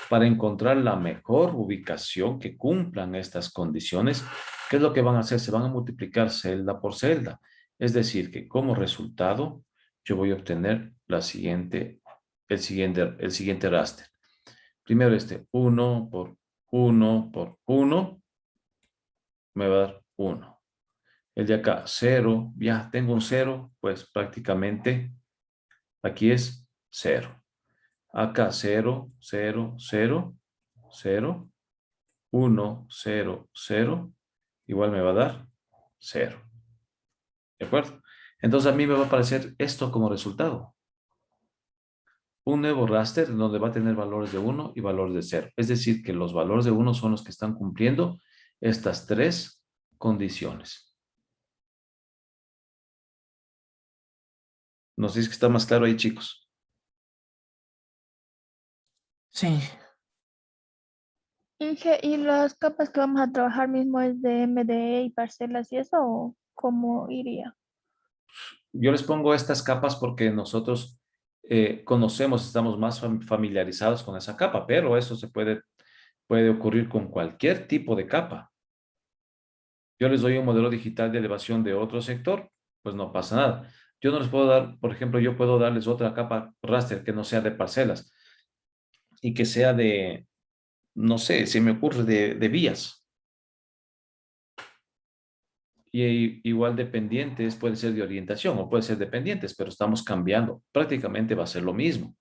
Speaker 1: para encontrar la mejor ubicación que cumplan estas condiciones, ¿qué es lo que van a hacer? Se van a multiplicar celda por celda. Es decir, que como resultado, yo voy a obtener el siguiente raster. Primero 1 por 1 por 1, me va a dar 1. El de acá, 0, ya tengo un 0, pues prácticamente aquí es 0. Acá 0, 0, 0, 0, 1, 0, 0, igual me va a dar 0. ¿De acuerdo? Entonces a mí me va a aparecer esto como resultado. Un nuevo raster donde va a tener valores de 1 y valores de 0. Es decir, que los valores de 1 son los que están cumpliendo estas tres condiciones. No sé si es que está más claro ahí, chicos.
Speaker 5: Sí,
Speaker 7: Inge, ¿y las capas que vamos a trabajar mismo es de MDE y parcelas y eso o cómo iría?
Speaker 1: Yo les pongo estas capas porque nosotros conocemos, estamos más familiarizados con esa capa, pero eso puede ocurrir con cualquier tipo de capa. Yo les doy un modelo digital de elevación de otro sector, pues no pasa nada. Yo no les puedo dar, por ejemplo, yo puedo darles otra capa raster que no sea de parcelas y que sea de, no sé, se me ocurre de vías. Y igual dependientes puede ser de orientación o puede ser dependientes, pero estamos cambiando. Prácticamente va a ser lo mismo.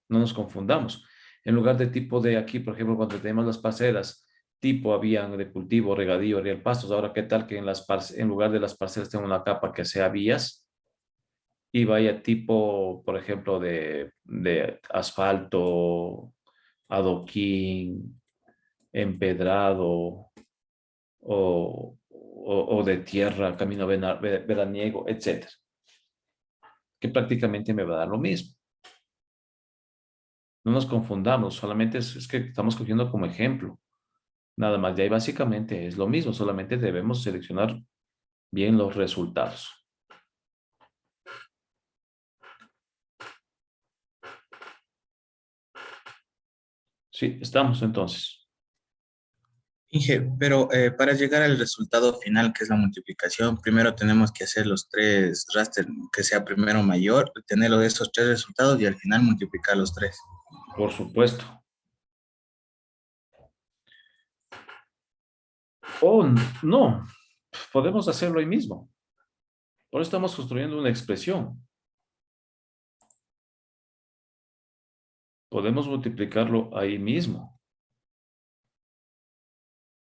Speaker 1: No nos confundamos. En lugar de tipo de aquí, por ejemplo, cuando tenemos las parcelas, tipo habían de cultivo, regadío, riel, pastos. Ahora, ¿qué tal que en lugar de las parcelas tengo una capa que sea vías y vaya tipo, por ejemplo, de asfalto, adoquín, empedrado o de tierra, camino veraniego, etcétera? Que prácticamente me va a dar lo mismo. No nos confundamos, solamente es que estamos cogiendo como ejemplo. Nada más, de ahí básicamente es lo mismo, solamente debemos seleccionar bien los resultados. Sí, estamos entonces.
Speaker 4: Inge, pero para llegar al resultado final, que es la multiplicación, primero tenemos que hacer los tres raster, que sea primero mayor, tener esos tres resultados y al final multiplicar los tres.
Speaker 1: Por supuesto. O no, podemos hacerlo ahí mismo. Por eso estamos construyendo una expresión. Podemos multiplicarlo ahí mismo.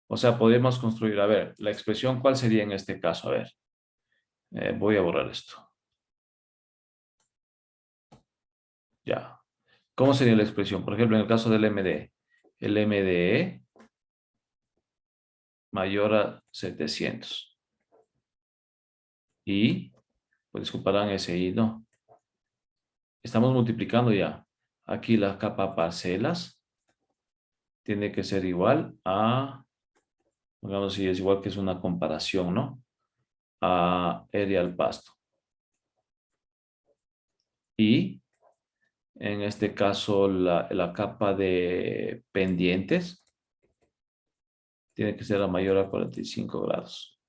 Speaker 1: O sea, podemos construir, a ver, la expresión, ¿cuál sería en este caso? A ver, voy a borrar esto. Ya. ¿Cómo sería la expresión? Por ejemplo, en el caso del MDE. El MDE mayor a 700. Y, pues disculparán ese y no. Estamos multiplicando ya. Aquí la capa parcelas tiene que ser igual a, digamos si es igual que es una comparación, ¿no? A área al pasto. Y en este caso la capa de pendientes tiene que ser la mayor a 45 grados.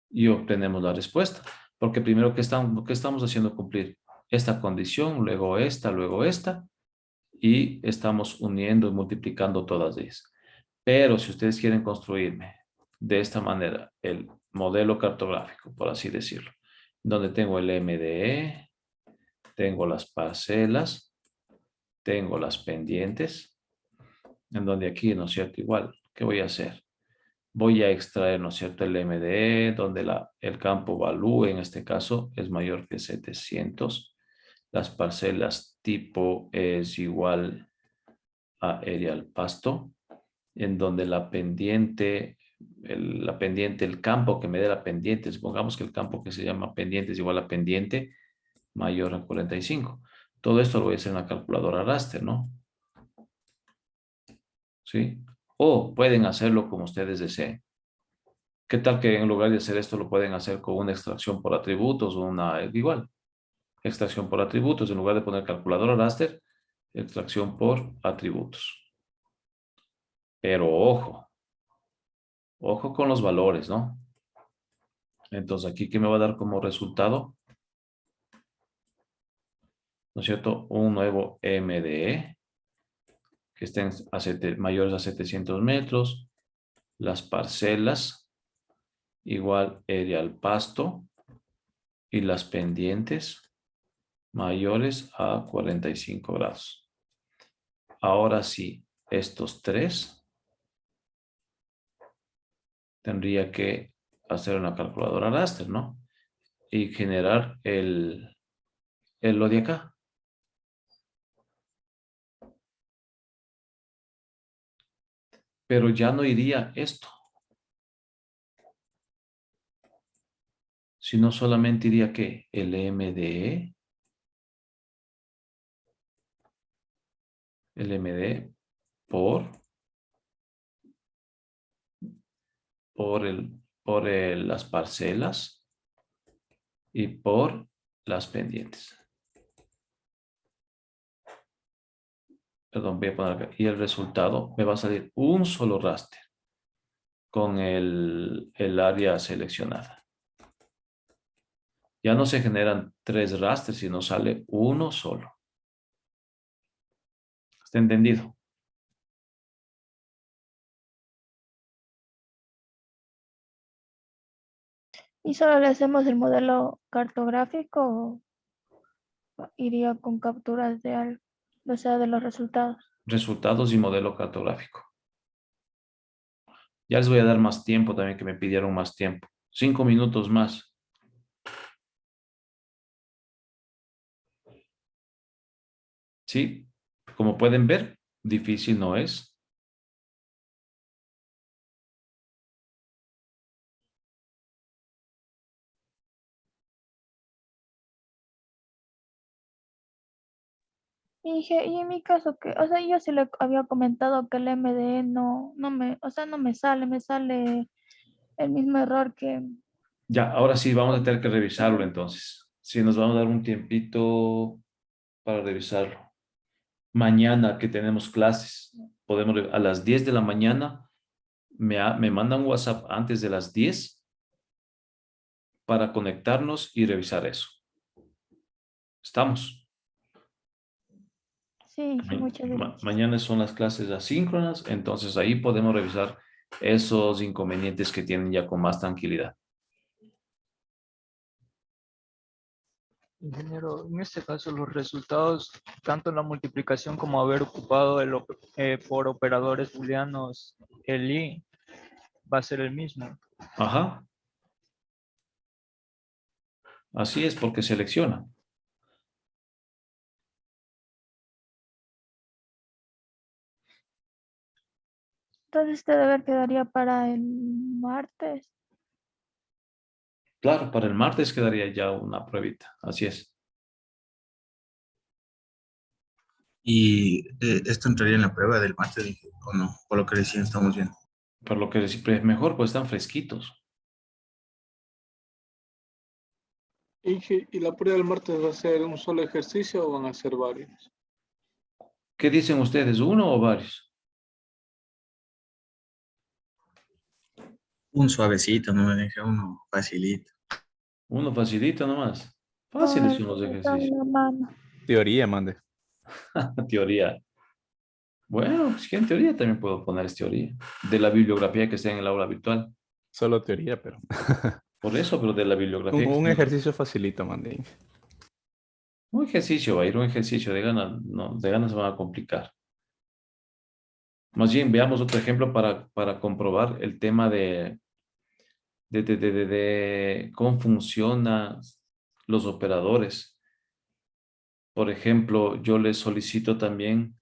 Speaker 1: Y obtenemos la respuesta. Porque primero, ¿qué estamos haciendo cumplir? Esta condición, luego esta, y estamos uniendo y multiplicando todas ellas. Pero si ustedes quieren construirme de esta manera el modelo cartográfico, por así decirlo, donde tengo el MDE, tengo las parcelas, tengo las pendientes, en donde aquí, ¿no es cierto? Igual, ¿qué voy a hacer? Voy a extraer, ¿no es cierto?, el MDE, donde el campo value, en este caso, es mayor que 700. Las parcelas tipo es igual a área al pasto, en donde la pendiente, el campo que me dé la pendiente, supongamos que el campo que se llama pendiente es igual a pendiente mayor a 45. Todo esto lo voy a hacer en la calculadora raster, ¿no? ¿Sí? O pueden hacerlo como ustedes deseen. ¿Qué tal que en lugar de hacer esto lo pueden hacer con una extracción por atributos o una igual? Extracción por atributos, en lugar de poner calculadora raster, extracción por atributos. Pero ojo con los valores, ¿no? Entonces, aquí, ¿qué me va a dar como resultado? ¿No es cierto? Un nuevo MDE, que estén mayores a 700 metros. Las parcelas, igual área al pasto. Y las pendientes, mayores a 45 grados. Ahora sí, estos tres tendría que hacer una calculadora raster, ¿no? Y generar lo de acá. Pero ya no iría esto, sino solamente iría que el MDE, por las parcelas y por las pendientes. Perdón, voy a poner acá. Y el resultado me va a salir un solo raster con el área seleccionada. Ya no se generan 3 rasters, sino sale uno solo. ¿Está entendido?
Speaker 7: ¿Y solo le hacemos el modelo cartográfico o iría con capturas de algo, o sea, de los resultados?
Speaker 1: Resultados y modelo cartográfico. Ya les voy a dar más tiempo también, que me pidieron más tiempo. 5 minutos más. Sí, como pueden ver, difícil no es.
Speaker 7: Y en mi caso, que, o sea, yo sí le había comentado que el MDE no me, o sea, no me sale el mismo error que...
Speaker 1: Ya, ahora sí, vamos a tener que revisarlo entonces. Sí, nos vamos a dar un tiempito para revisarlo. Mañana que tenemos clases, a las 10 de la mañana, me mandan un WhatsApp antes de las 10 para conectarnos y revisar eso. ¿Estamos?
Speaker 7: Sí, muchas gracias.
Speaker 1: Mañana son las clases asíncronas, entonces ahí podemos revisar esos inconvenientes que tienen ya con más tranquilidad.
Speaker 2: Ingeniero, en este caso los resultados, tanto en la multiplicación como haber ocupado por operadores booleanos el i, va a ser el mismo.
Speaker 1: Ajá. Así es, porque selecciona.
Speaker 7: Entonces este deber quedaría para el martes.
Speaker 1: Claro, para el martes quedaría ya una pruebita. Así es.
Speaker 4: Y esto entraría en la prueba del martes, dije, o no, por lo que recién estamos viendo.
Speaker 1: Por lo que siempre es mejor, pues están fresquitos.
Speaker 10: Inge, ¿y la prueba del martes va a ser un solo ejercicio o van a ser varios?
Speaker 1: ¿Qué dicen ustedes? ¿Uno o varios?
Speaker 4: Un suavecito, no me dejé uno facilito.
Speaker 1: Uno facilito nomás.
Speaker 7: Con
Speaker 1: Fáciles
Speaker 7: el
Speaker 1: son los
Speaker 7: profesor
Speaker 1: ejercicios.
Speaker 7: en la mano.
Speaker 11: Teoría, mande.
Speaker 1: Teoría. Bueno, es que en teoría también puedo poner es teoría. De la bibliografía que está en el aula virtual.
Speaker 11: Solo teoría, pero.
Speaker 1: Por eso, pero de la bibliografía que
Speaker 11: Un
Speaker 1: está en el...
Speaker 11: ejercicio facilito, mande.
Speaker 1: Un ejercicio, va a ir un ejercicio de ganas, no, de ganas se van a complicar. Más bien, veamos otro ejemplo para comprobar el tema de cómo funcionan los operadores. Por ejemplo, yo les solicito también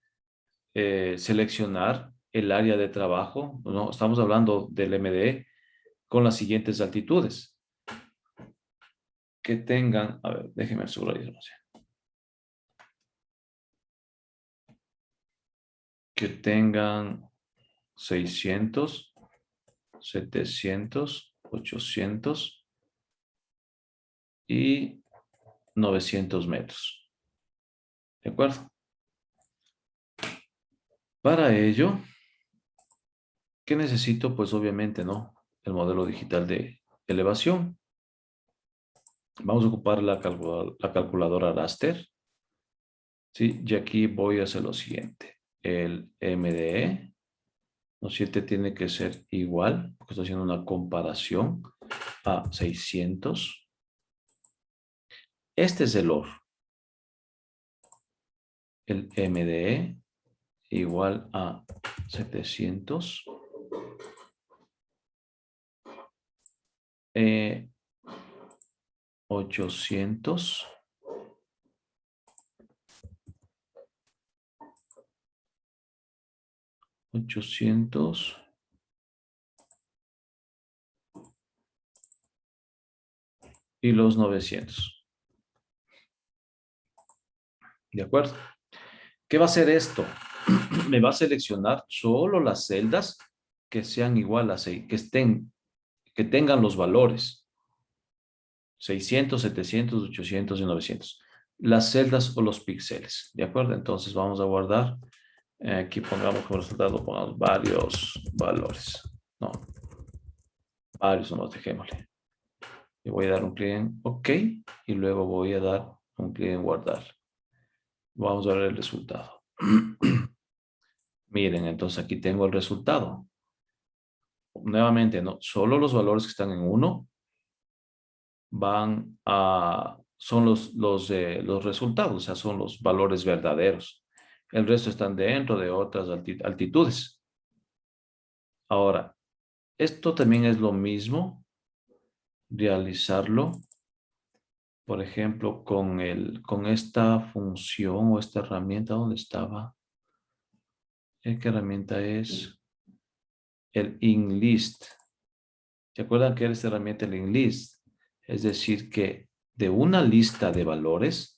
Speaker 1: seleccionar el área de trabajo, ¿no? Estamos hablando del MDE con las siguientes altitudes. Que tengan, a ver, déjenme subrayar. Que tengan 600, 700, 800 y 900 metros. ¿De acuerdo? Para ello, ¿qué necesito? Pues obviamente, ¿no? El modelo digital de elevación. Vamos a ocupar la calculadora raster. ¿Sí? Y aquí voy a hacer lo siguiente. El MDE, ¿no es cierto? Tiene que ser igual, porque estoy haciendo una comparación a 600. Este es el OR. El MDE igual a 700. 800. Y los 900. ¿De acuerdo? ¿Qué va a hacer esto? Me va a seleccionar solo las celdas que sean igual a 6, que tengan los valores 600, 700, 800 y 900. Las celdas o los píxeles. ¿De acuerdo? Entonces vamos a guardar. Aquí pongamos como resultado, pongamos varios valores. No, varios nomás, dejémosle. Le voy a dar un clic en OK y luego voy a dar un clic en guardar. Vamos a ver el resultado. Miren, entonces aquí tengo el resultado. Nuevamente, no, solo los valores que están en 1 son los resultados, o sea, son los valores verdaderos. El resto están dentro de otras altitudes. Ahora, esto también es lo mismo realizarlo, por ejemplo, con esta función o esta herramienta. ¿Dónde estaba? ¿Qué herramienta es? El InList. ¿Se acuerdan que era esta herramienta el InList? Es decir, que de una lista de valores,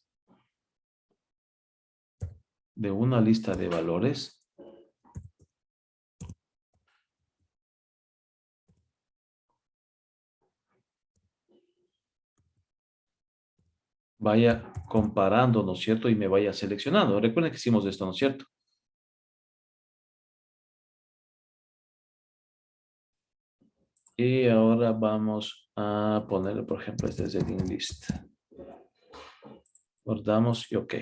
Speaker 1: vaya comparando, ¿no es cierto? Y me vaya seleccionando. Recuerden que hicimos esto, ¿no es cierto? Y ahora vamos a ponerle, por ejemplo, este es el InList. Guardamos y OK.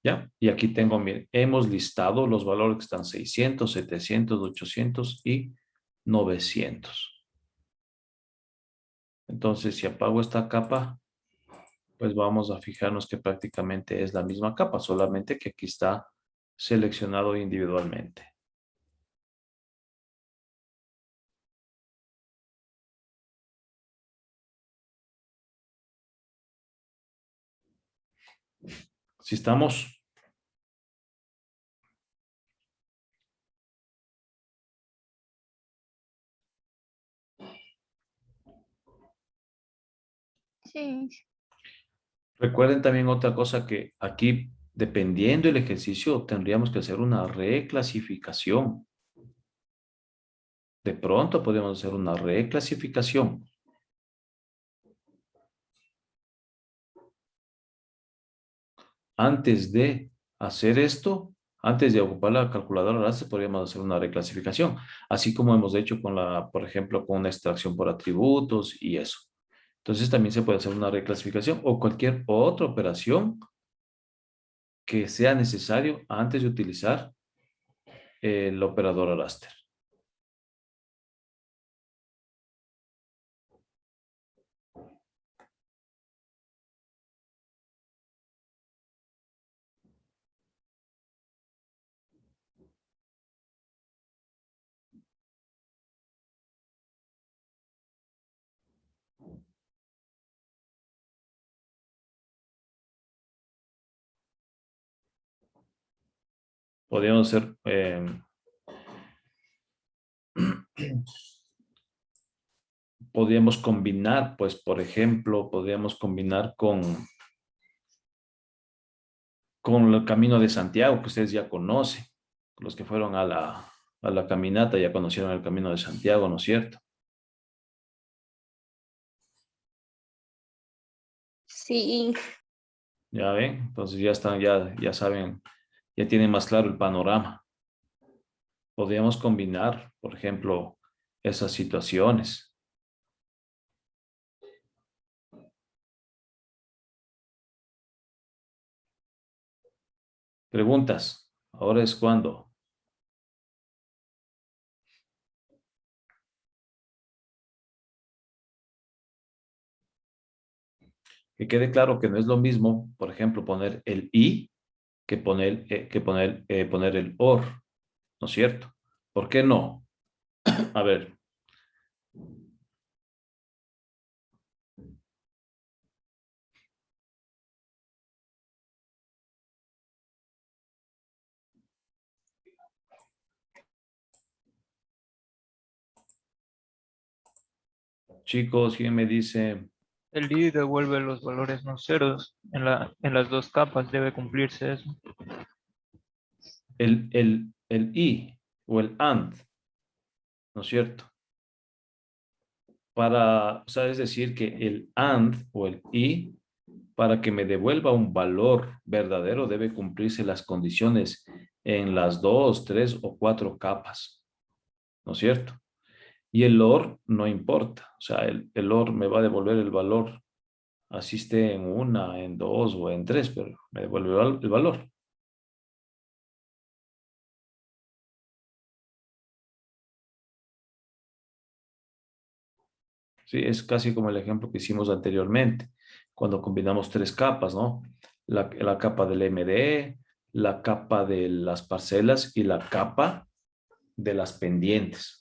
Speaker 1: ¿Ya? Y aquí tengo, miren, hemos listado los valores que están 600, 700, 800 y 900. Entonces, si apago esta capa, pues vamos a fijarnos que prácticamente es la misma capa, solamente que aquí está seleccionado individualmente. Si estamos...
Speaker 7: Sí.
Speaker 1: Recuerden también otra cosa que aquí, dependiendo del ejercicio, tendríamos que hacer una reclasificación. De pronto podemos hacer una reclasificación. Antes de hacer esto, antes de ocupar la calculadora raster, podríamos hacer una reclasificación, así como hemos hecho con la, por ejemplo, con una extracción por atributos y eso. Entonces también se puede hacer una reclasificación o cualquier otra operación que sea necesario antes de utilizar el operador raster. Podríamos hacer podríamos combinar, pues, por ejemplo, podríamos combinar con el Camino de Santiago, que ustedes ya conocen. Los que fueron a la caminata ya conocieron el Camino de Santiago, ¿no es cierto?
Speaker 12: Sí,
Speaker 1: Ya ven, entonces ya están, ya saben, ya tienen más claro el panorama. Podríamos combinar, por ejemplo, esas situaciones. Preguntas. Ahora es cuando. Que quede claro que no es lo mismo, por ejemplo, poner el i poner el or, ¿no es cierto? ¿Por qué no? A ver. Chicos, ¿quién me dice?
Speaker 2: El i devuelve los valores no ceros. En las dos capas debe cumplirse eso.
Speaker 1: El i o el and, ¿no es cierto? O sea, es decir, que el and o el i, para que me devuelva un valor verdadero, debe cumplirse las condiciones en las 2, 3 o 4 capas, ¿no es cierto? Y el OR no importa, o sea, el OR me va a devolver el valor, así esté en una, en dos o en tres, pero me devuelve el valor. Sí, es casi como el ejemplo que hicimos anteriormente, cuando combinamos tres capas, ¿no? La capa del MDE, la capa de las parcelas y la capa de las pendientes.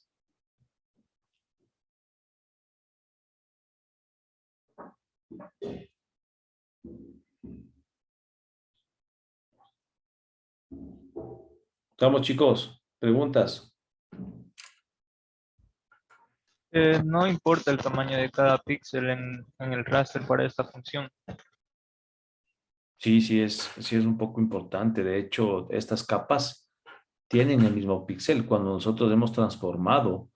Speaker 1: ¿Estamos, chicos? ¿Preguntas?
Speaker 2: No importa el tamaño de cada píxel en el raster para esta función.
Speaker 1: Sí, sí es un poco importante. De hecho, estas capas tienen el mismo píxel. Cuando nosotros hemos transformado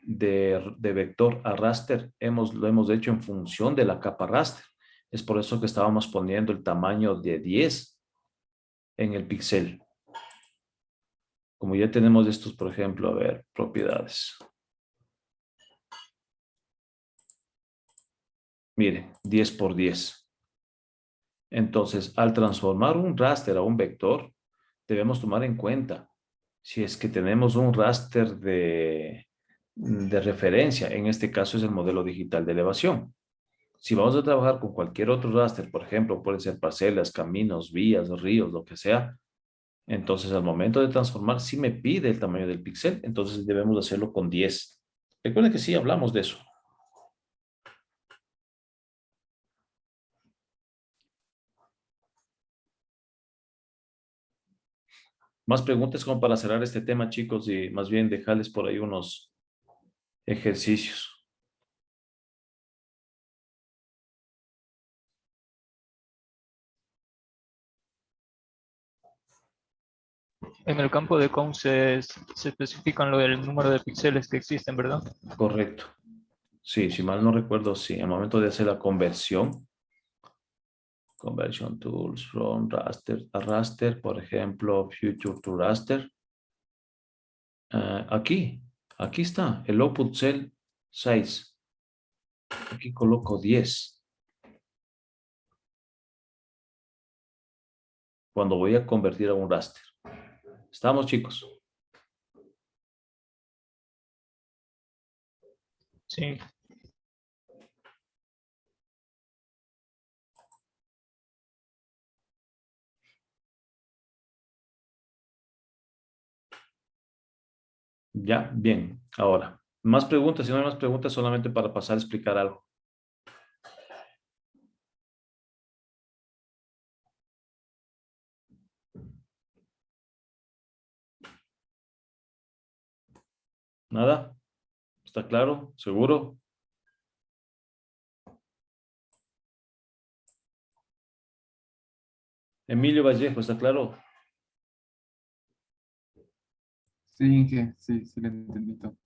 Speaker 1: de vector a raster, lo hemos hecho en función de la capa raster. Es por eso que estábamos poniendo el tamaño de 10 en el píxel. Como ya tenemos estos, por ejemplo, a ver, propiedades. Miren, 10 por 10. Entonces, al transformar un raster a un vector, debemos tomar en cuenta si es que tenemos un raster de referencia, en este caso es el modelo digital de elevación. Si vamos a trabajar con cualquier otro raster, por ejemplo, pueden ser parcelas, caminos, vías, ríos, lo que sea, entonces al momento de transformar, si me pide el tamaño del píxel, entonces debemos hacerlo con 10. Recuerden que sí hablamos de eso. Más preguntas como para cerrar este tema, chicos, y más bien dejarles por ahí unos ejercicios.
Speaker 2: En el campo de count se especifican lo del número de píxeles que existen, ¿verdad?
Speaker 1: Correcto. Sí, si mal no recuerdo, sí. Al momento de hacer la conversión, conversion tools from raster a raster, por ejemplo, future to raster. Aquí está, el output cell 6. Aquí coloco 10. Cuando voy a convertir a un raster. ¿Estamos, chicos?
Speaker 2: Sí.
Speaker 1: Ya, bien. Ahora, más preguntas. Si no hay más preguntas, solamente para pasar a explicar algo. ¿Nada? ¿Está claro? ¿Seguro? Emilio Vallejo, ¿está claro?
Speaker 11: Sí, Inge, sí, sí le entendí todo.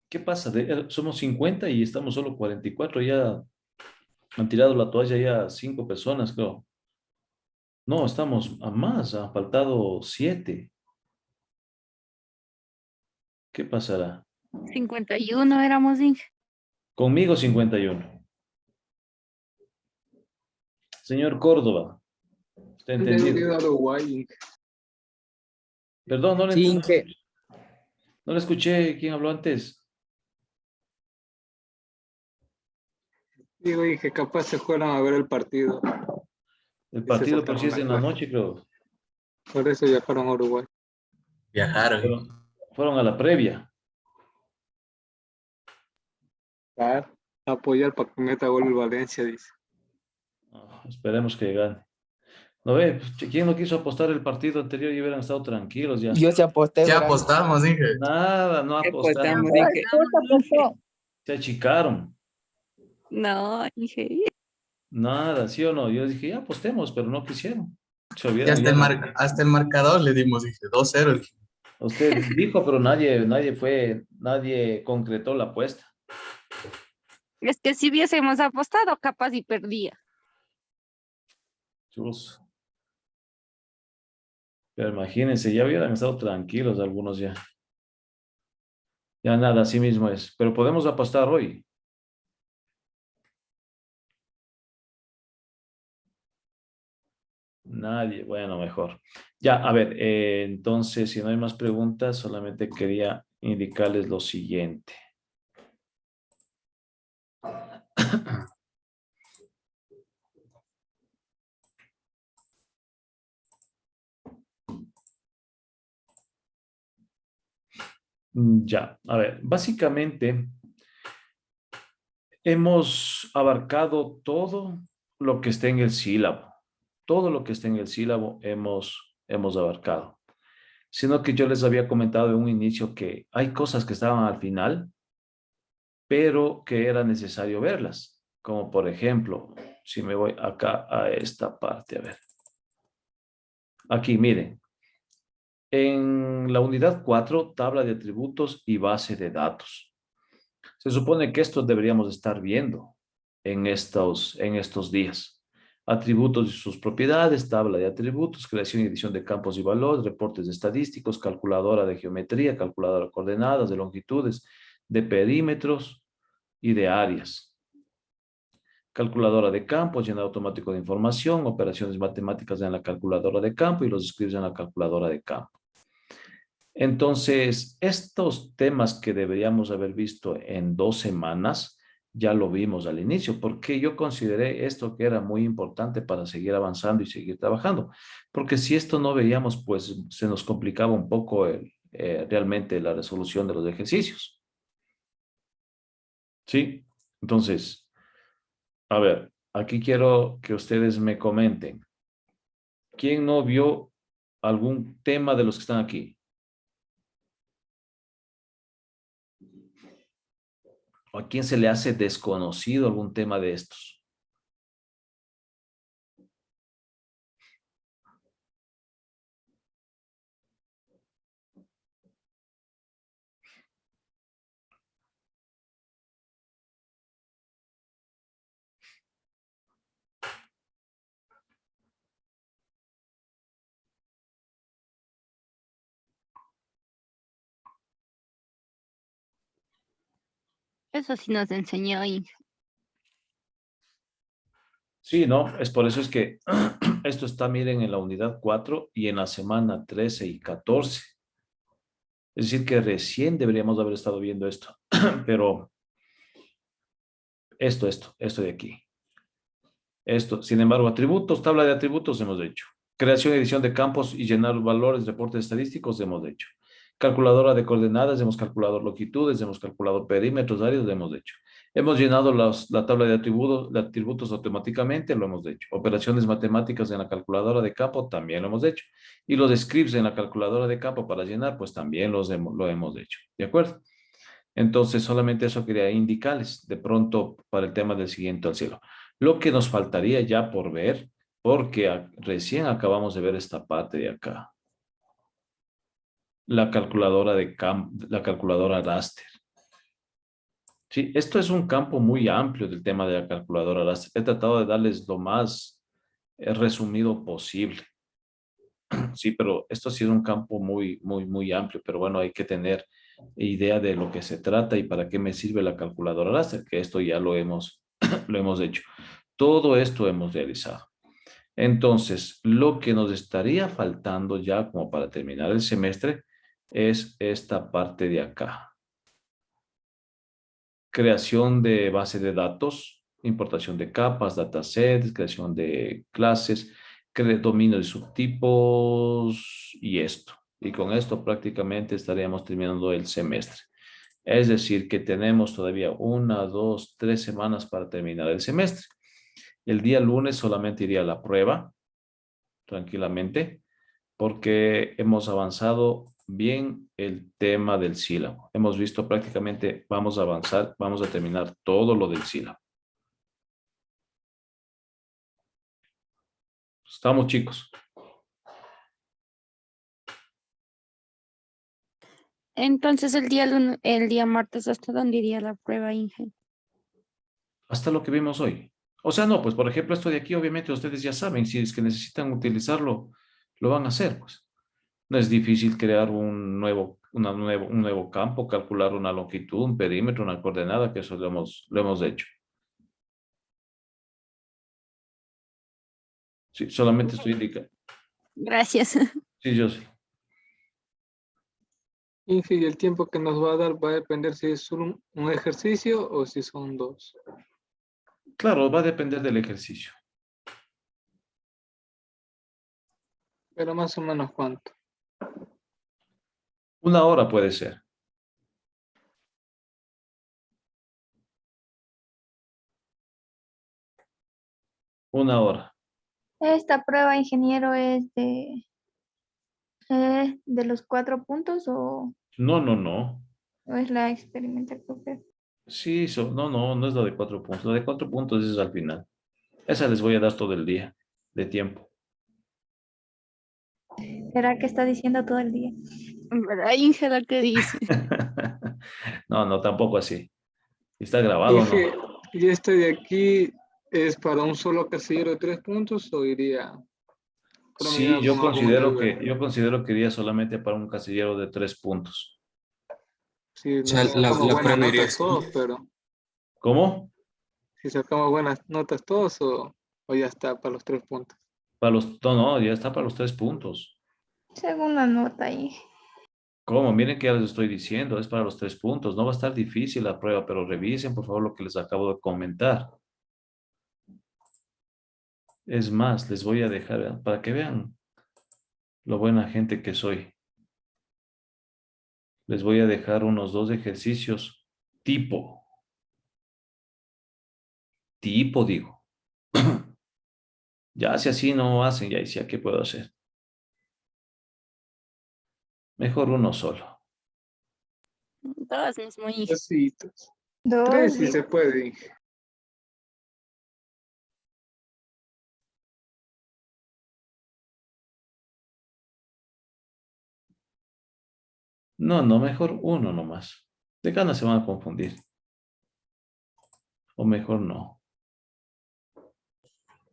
Speaker 1: ¿Qué pasa? Somos 50 y estamos solo 44. Ya han tirado la toalla ya 5 personas, creo. No, estamos a más. Han faltado 7. ¿Qué pasará?
Speaker 12: 51 éramos, Inge.
Speaker 1: Conmigo 51. Señor Córdoba, ¿está
Speaker 10: Ya he
Speaker 1: entendido?
Speaker 10: dado guay.
Speaker 1: Perdón,
Speaker 13: Sí, Inge.
Speaker 1: no le escuché. ¿Quién habló antes?
Speaker 10: Digo, dije, capaz se fueron a ver el partido.
Speaker 1: El
Speaker 10: Y se
Speaker 1: partido, pero si
Speaker 10: saltaron
Speaker 1: es
Speaker 10: la
Speaker 1: en la
Speaker 10: clase.
Speaker 1: noche, creo.
Speaker 10: Por eso viajaron a Uruguay.
Speaker 4: Viajaron.
Speaker 1: Fueron a la previa.
Speaker 10: Claro. Apoyar para que meta gol el Valencia, dice.
Speaker 1: Esperemos que gane. No ve, pues, ¿quién no quiso apostar el partido anterior y hubieran estado tranquilos ya?
Speaker 13: Yo se aposté,
Speaker 4: Ya
Speaker 13: verán.
Speaker 4: apostamos, dije.
Speaker 1: Nada, no apostaron.
Speaker 12: Inge.
Speaker 1: Se achicaron.
Speaker 12: No, Inge.
Speaker 1: Nada, ¿sí o no? Yo dije, ya apostemos, pero no quisieron. Se
Speaker 4: Y
Speaker 1: olvidaron
Speaker 4: hasta
Speaker 1: ya.
Speaker 4: hasta el marcador le dimos, dije, 2-0. Dije,
Speaker 1: Usted dijo, pero nadie concretó la apuesta.
Speaker 12: Es que si hubiésemos apostado, capaz y perdía.
Speaker 1: Chus. Pero imagínense, ya hubieran estado tranquilos algunos ya. Ya nada, así mismo es. Pero podemos apostar hoy. Nadie, bueno, mejor. Ya, a ver, entonces, si no hay más preguntas, solamente quería indicarles lo siguiente. Ya, a ver, básicamente hemos abarcado todo lo que esté en el sílabo. Todo lo que esté en el sílabo hemos abarcado. Sino que yo les había comentado en un inicio que hay cosas que estaban al final, pero que era necesario verlas. Como por ejemplo, si me voy acá a esta parte, a ver. Aquí, miren. En la unidad 4, tabla de atributos y base de datos. Se supone que esto deberíamos estar viendo en estos días. Atributos y sus propiedades, tabla de atributos, creación y edición de campos y valores, reportes estadísticos, calculadora de geometría, calculadora de coordenadas, de longitudes, de perímetros y de áreas. Calculadora de campos, llenado automático de información, operaciones matemáticas en la calculadora de campo y los scripts en la calculadora de campo. Entonces, estos temas que deberíamos haber visto en 2 semanas, ya lo vimos al inicio, porque yo consideré esto que era muy importante para seguir avanzando y seguir trabajando. Porque si esto no veíamos, pues se nos complicaba un poco realmente la resolución de los ejercicios. ¿Sí? Entonces, a ver, aquí quiero que ustedes me comenten. ¿Quién no vio algún tema de los que están aquí? ¿O a quién se le hace desconocido algún tema de estos?
Speaker 12: Eso sí nos enseñó Inge.
Speaker 1: Sí, no, es por eso es que esto está, miren, en la unidad 4 y en la semana 13 y 14. Es decir, que recién deberíamos haber estado viendo esto, pero esto de aquí. Esto, sin embargo, atributos, tabla de atributos hemos hecho. Creación y edición de campos y llenar valores, reportes estadísticos hemos hecho. Calculadora de coordenadas, hemos calculado longitudes, hemos calculado perímetros, áreas, lo hemos hecho. Hemos llenado la tabla de atributos automáticamente, lo hemos hecho. Operaciones matemáticas en la calculadora de campo, también lo hemos hecho. Y los scripts en la calculadora de campo para llenar, pues también lo hemos hecho. ¿De acuerdo? Entonces, solamente eso quería indicarles de pronto para el tema del siguiente al cielo. Lo que nos faltaría ya por ver, porque recién acabamos de ver esta parte de acá. La calculadora la calculadora raster. Sí, esto es un campo muy amplio del tema de la calculadora raster. He tratado de darles lo más resumido posible. Sí, pero esto sí es un campo muy amplio, pero bueno, hay que tener idea de lo que se trata y para qué me sirve la calculadora láser, que esto ya lo hemos, lo hemos hecho. Todo esto hemos realizado. Entonces, lo que nos estaría faltando ya como para terminar el semestre es esta parte de acá. Creación de base de datos, importación de capas, datasets, creación de clases, dominio de subtipos y esto. Y con esto prácticamente estaríamos terminando el semestre. Es decir, que tenemos todavía 1, 2, 3 semanas para terminar el semestre. El día lunes solamente iría a la prueba, tranquilamente, porque hemos avanzado bien el tema del sílabo. Hemos visto prácticamente, vamos a avanzar, vamos a terminar todo lo del sílabo. Estamos, chicos.
Speaker 12: Entonces el día martes, ¿hasta dónde iría la prueba, Inge?
Speaker 1: Hasta lo que vimos hoy. O sea, no, pues por ejemplo, esto de aquí, obviamente ustedes ya saben, si es que necesitan utilizarlo, lo van a hacer, pues. No es difícil crear un nuevo campo, calcular una longitud, un perímetro, una coordenada, que eso lo hemos hecho. Sí, solamente estoy indicando.
Speaker 12: Gracias.
Speaker 1: Sí, yo sí.
Speaker 10: Inge, y el tiempo que nos va a dar va a depender si es solo un ejercicio o si son dos.
Speaker 1: Claro, va a depender del ejercicio.
Speaker 10: Pero más o menos cuánto.
Speaker 1: 1 hora puede ser. Una hora.
Speaker 7: Esta prueba, ingeniero, es de los 4 puntos
Speaker 1: No, no, no.
Speaker 7: o es la experimental propia.
Speaker 1: Sí, no es la de 4 puntos. La de 4 puntos es al final. Esa les voy a dar todo el día de tiempo.
Speaker 7: ¿Será que está diciendo todo el día?
Speaker 12: ¿Verdad, Inge, lo que dice?
Speaker 1: No, tampoco así. ¿Está grabado o
Speaker 10: Inge,
Speaker 1: no?
Speaker 10: ¿y este de aquí es para un solo casillero de 3 puntos o iría
Speaker 1: Sí,
Speaker 10: combinado con algún deber?
Speaker 1: yo considero que iría solamente para un casillero de 3 puntos.
Speaker 10: Si
Speaker 4: O sea,
Speaker 10: nos sacamos
Speaker 4: la
Speaker 10: buenas
Speaker 4: prueba iría
Speaker 10: notas
Speaker 4: así.
Speaker 10: todos, pero
Speaker 1: ¿Cómo?
Speaker 10: si sacamos buenas notas todos o ya está para los 3 puntos.
Speaker 1: No, ya está para los 3 puntos.
Speaker 7: Según la nota ahí.
Speaker 1: ¿Cómo? Miren que ya les estoy diciendo, es para los 3 puntos. No va a estar difícil la prueba, pero revisen por favor lo que les acabo de comentar. Es más, les voy a dejar para que vean lo buena gente que soy. Les voy a dejar unos 2 ejercicios tipo. Tipo, digo. Ya si así no hacen, ya decía, ¿qué puedo hacer? Mejor uno solo.
Speaker 12: Dos mismo, Inge.
Speaker 10: Casitos.
Speaker 7: Dos.
Speaker 10: 3 si se puede, Inge.
Speaker 1: No, mejor uno nomás. De ganas se van a confundir. O mejor no.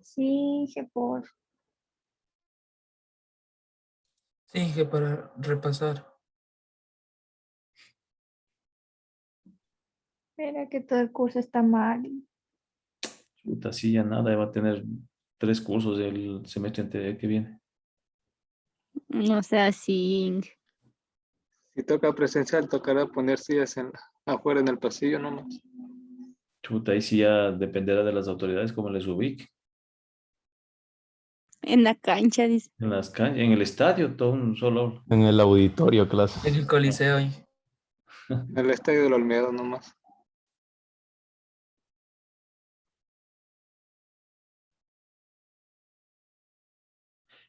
Speaker 7: Sí, por.
Speaker 5: Sí, Inge, para repasar.
Speaker 7: Mira que todo el curso está mal.
Speaker 1: Puta, sí, ya nada, va a tener 3 cursos el semestre que viene.
Speaker 12: No sea así.
Speaker 10: Si toca presencial, tocará poner sillas afuera en el pasillo nomás.
Speaker 1: Chuta, ahí sí ya dependerá de las autoridades cómo les ubique.
Speaker 12: En la cancha, dice.
Speaker 1: En las canchas, en el estadio, todo un solo.
Speaker 13: En el auditorio,
Speaker 5: En
Speaker 13: clases.
Speaker 5: el Coliseo ahí.
Speaker 10: En el estadio del Olmedo nomás.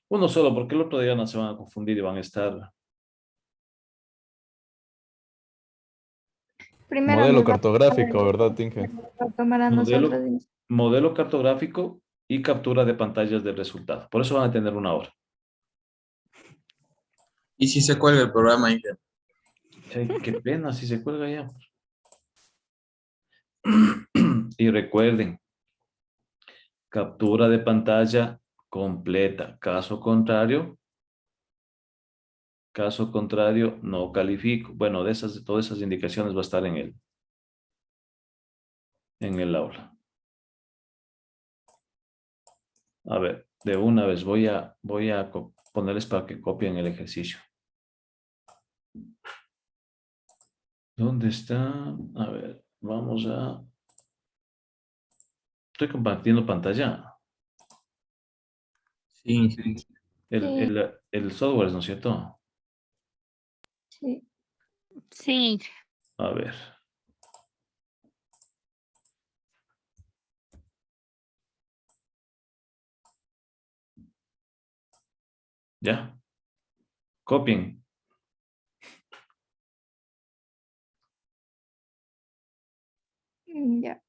Speaker 1: Uno solo, porque el otro día no se van a confundir y van a estar.
Speaker 7: Primero
Speaker 13: Modelo
Speaker 7: nos va
Speaker 13: cartográfico, ¿verdad, Tinge?
Speaker 7: a tomar a
Speaker 1: Modelo,
Speaker 7: nosotros.
Speaker 1: modelo cartográfico y captura de pantallas del resultado. Por eso van a tener 1 hora.
Speaker 4: Y si se cuelga el programa, Inge.
Speaker 1: Ay, qué pena si se cuelga ya. Y recuerden, captura de pantalla completa. Caso contrario, no califico. Bueno, todas esas indicaciones va a estar en el aula. A ver, de una vez voy a ponerles para que copien el ejercicio. ¿Dónde está? A ver, vamos a... Estoy compartiendo pantalla.
Speaker 4: Sí, Inge.
Speaker 1: El software, ¿no es cierto?
Speaker 7: Sí.
Speaker 12: Sí.
Speaker 1: A ver. ¿Ya? Copien.
Speaker 7: Ya.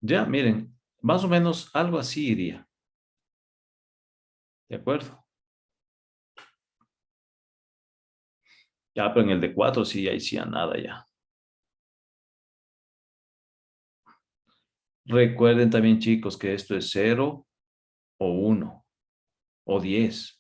Speaker 1: Ya, miren, más o menos algo así iría. ¿De acuerdo? Ya, pero en el de 4 sí, ahí sí a nada ya. Recuerden también, chicos, que esto es 0 o 1 o 10.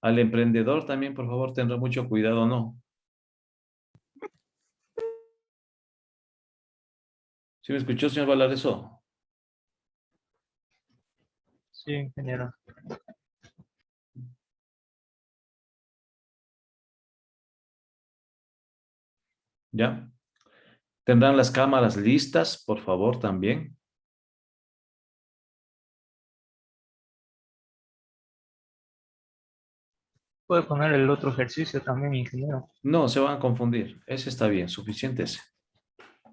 Speaker 1: Al emprendedor también, por favor, tendrá mucho cuidado, ¿no? ¿Sí me escuchó, señor Valareso?
Speaker 2: Sí, ingeniero.
Speaker 1: ¿Ya? ¿Tendrán las cámaras listas, por favor, también?
Speaker 2: Puede poner el otro ejercicio también, ingeniero.
Speaker 1: No, se van a confundir. Ese está bien, suficiente ese.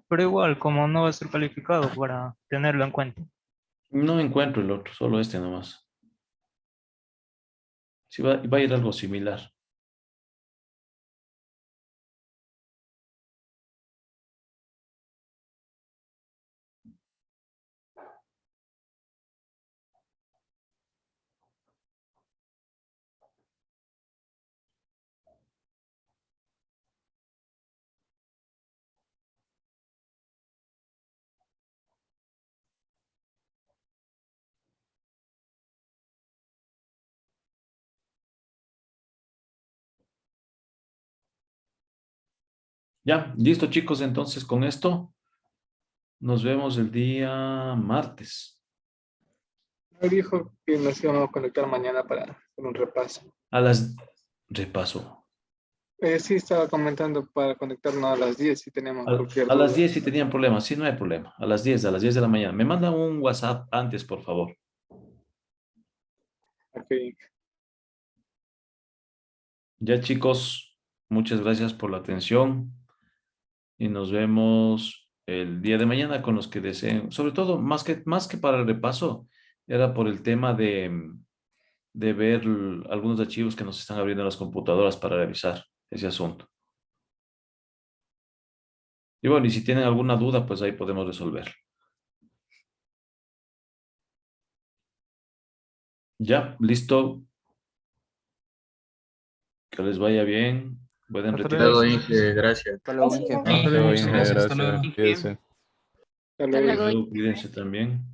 Speaker 2: Pero igual, como no va a ser calificado para tenerlo en cuenta.
Speaker 1: No encuentro el otro, solo este nomás. Sí, va a ir algo similar. Ya, listo, chicos. Entonces, con esto nos vemos el día martes.
Speaker 10: Me dijo que nos íbamos a conectar mañana para hacer un repaso.
Speaker 1: Repaso.
Speaker 10: Sí, estaba comentando para conectarnos a las 10 si tenemos
Speaker 1: A,
Speaker 10: cualquier
Speaker 1: a las
Speaker 10: duda.
Speaker 1: 10 si tenían problemas. Sí, no hay problema. A las 10 de la mañana. Me mandan un WhatsApp antes, por favor.
Speaker 10: Ok.
Speaker 1: Ya, chicos, muchas gracias por la atención y nos vemos el día de mañana con los que deseen. Sobre todo, más que para el repaso, era por el tema de ver algunos archivos que nos están abriendo las computadoras para revisar ese asunto. Y bueno, y si tienen alguna duda, pues ahí podemos resolver. Ya, listo. Que les vaya bien. Pueden
Speaker 2: Hasta
Speaker 4: Luego,
Speaker 1: retirarse.
Speaker 2: luego.
Speaker 4: Inge, gracias.
Speaker 9: Hasta luego, Inge.
Speaker 5: Hasta luego,
Speaker 13: Todo
Speaker 5: muchas
Speaker 13: bien,
Speaker 5: gracias. Hasta
Speaker 13: gracias.
Speaker 5: luego.
Speaker 13: Cuídense.
Speaker 10: Hasta
Speaker 12: Hasta
Speaker 10: luego.
Speaker 12: luego.
Speaker 1: Luego, cuídense también.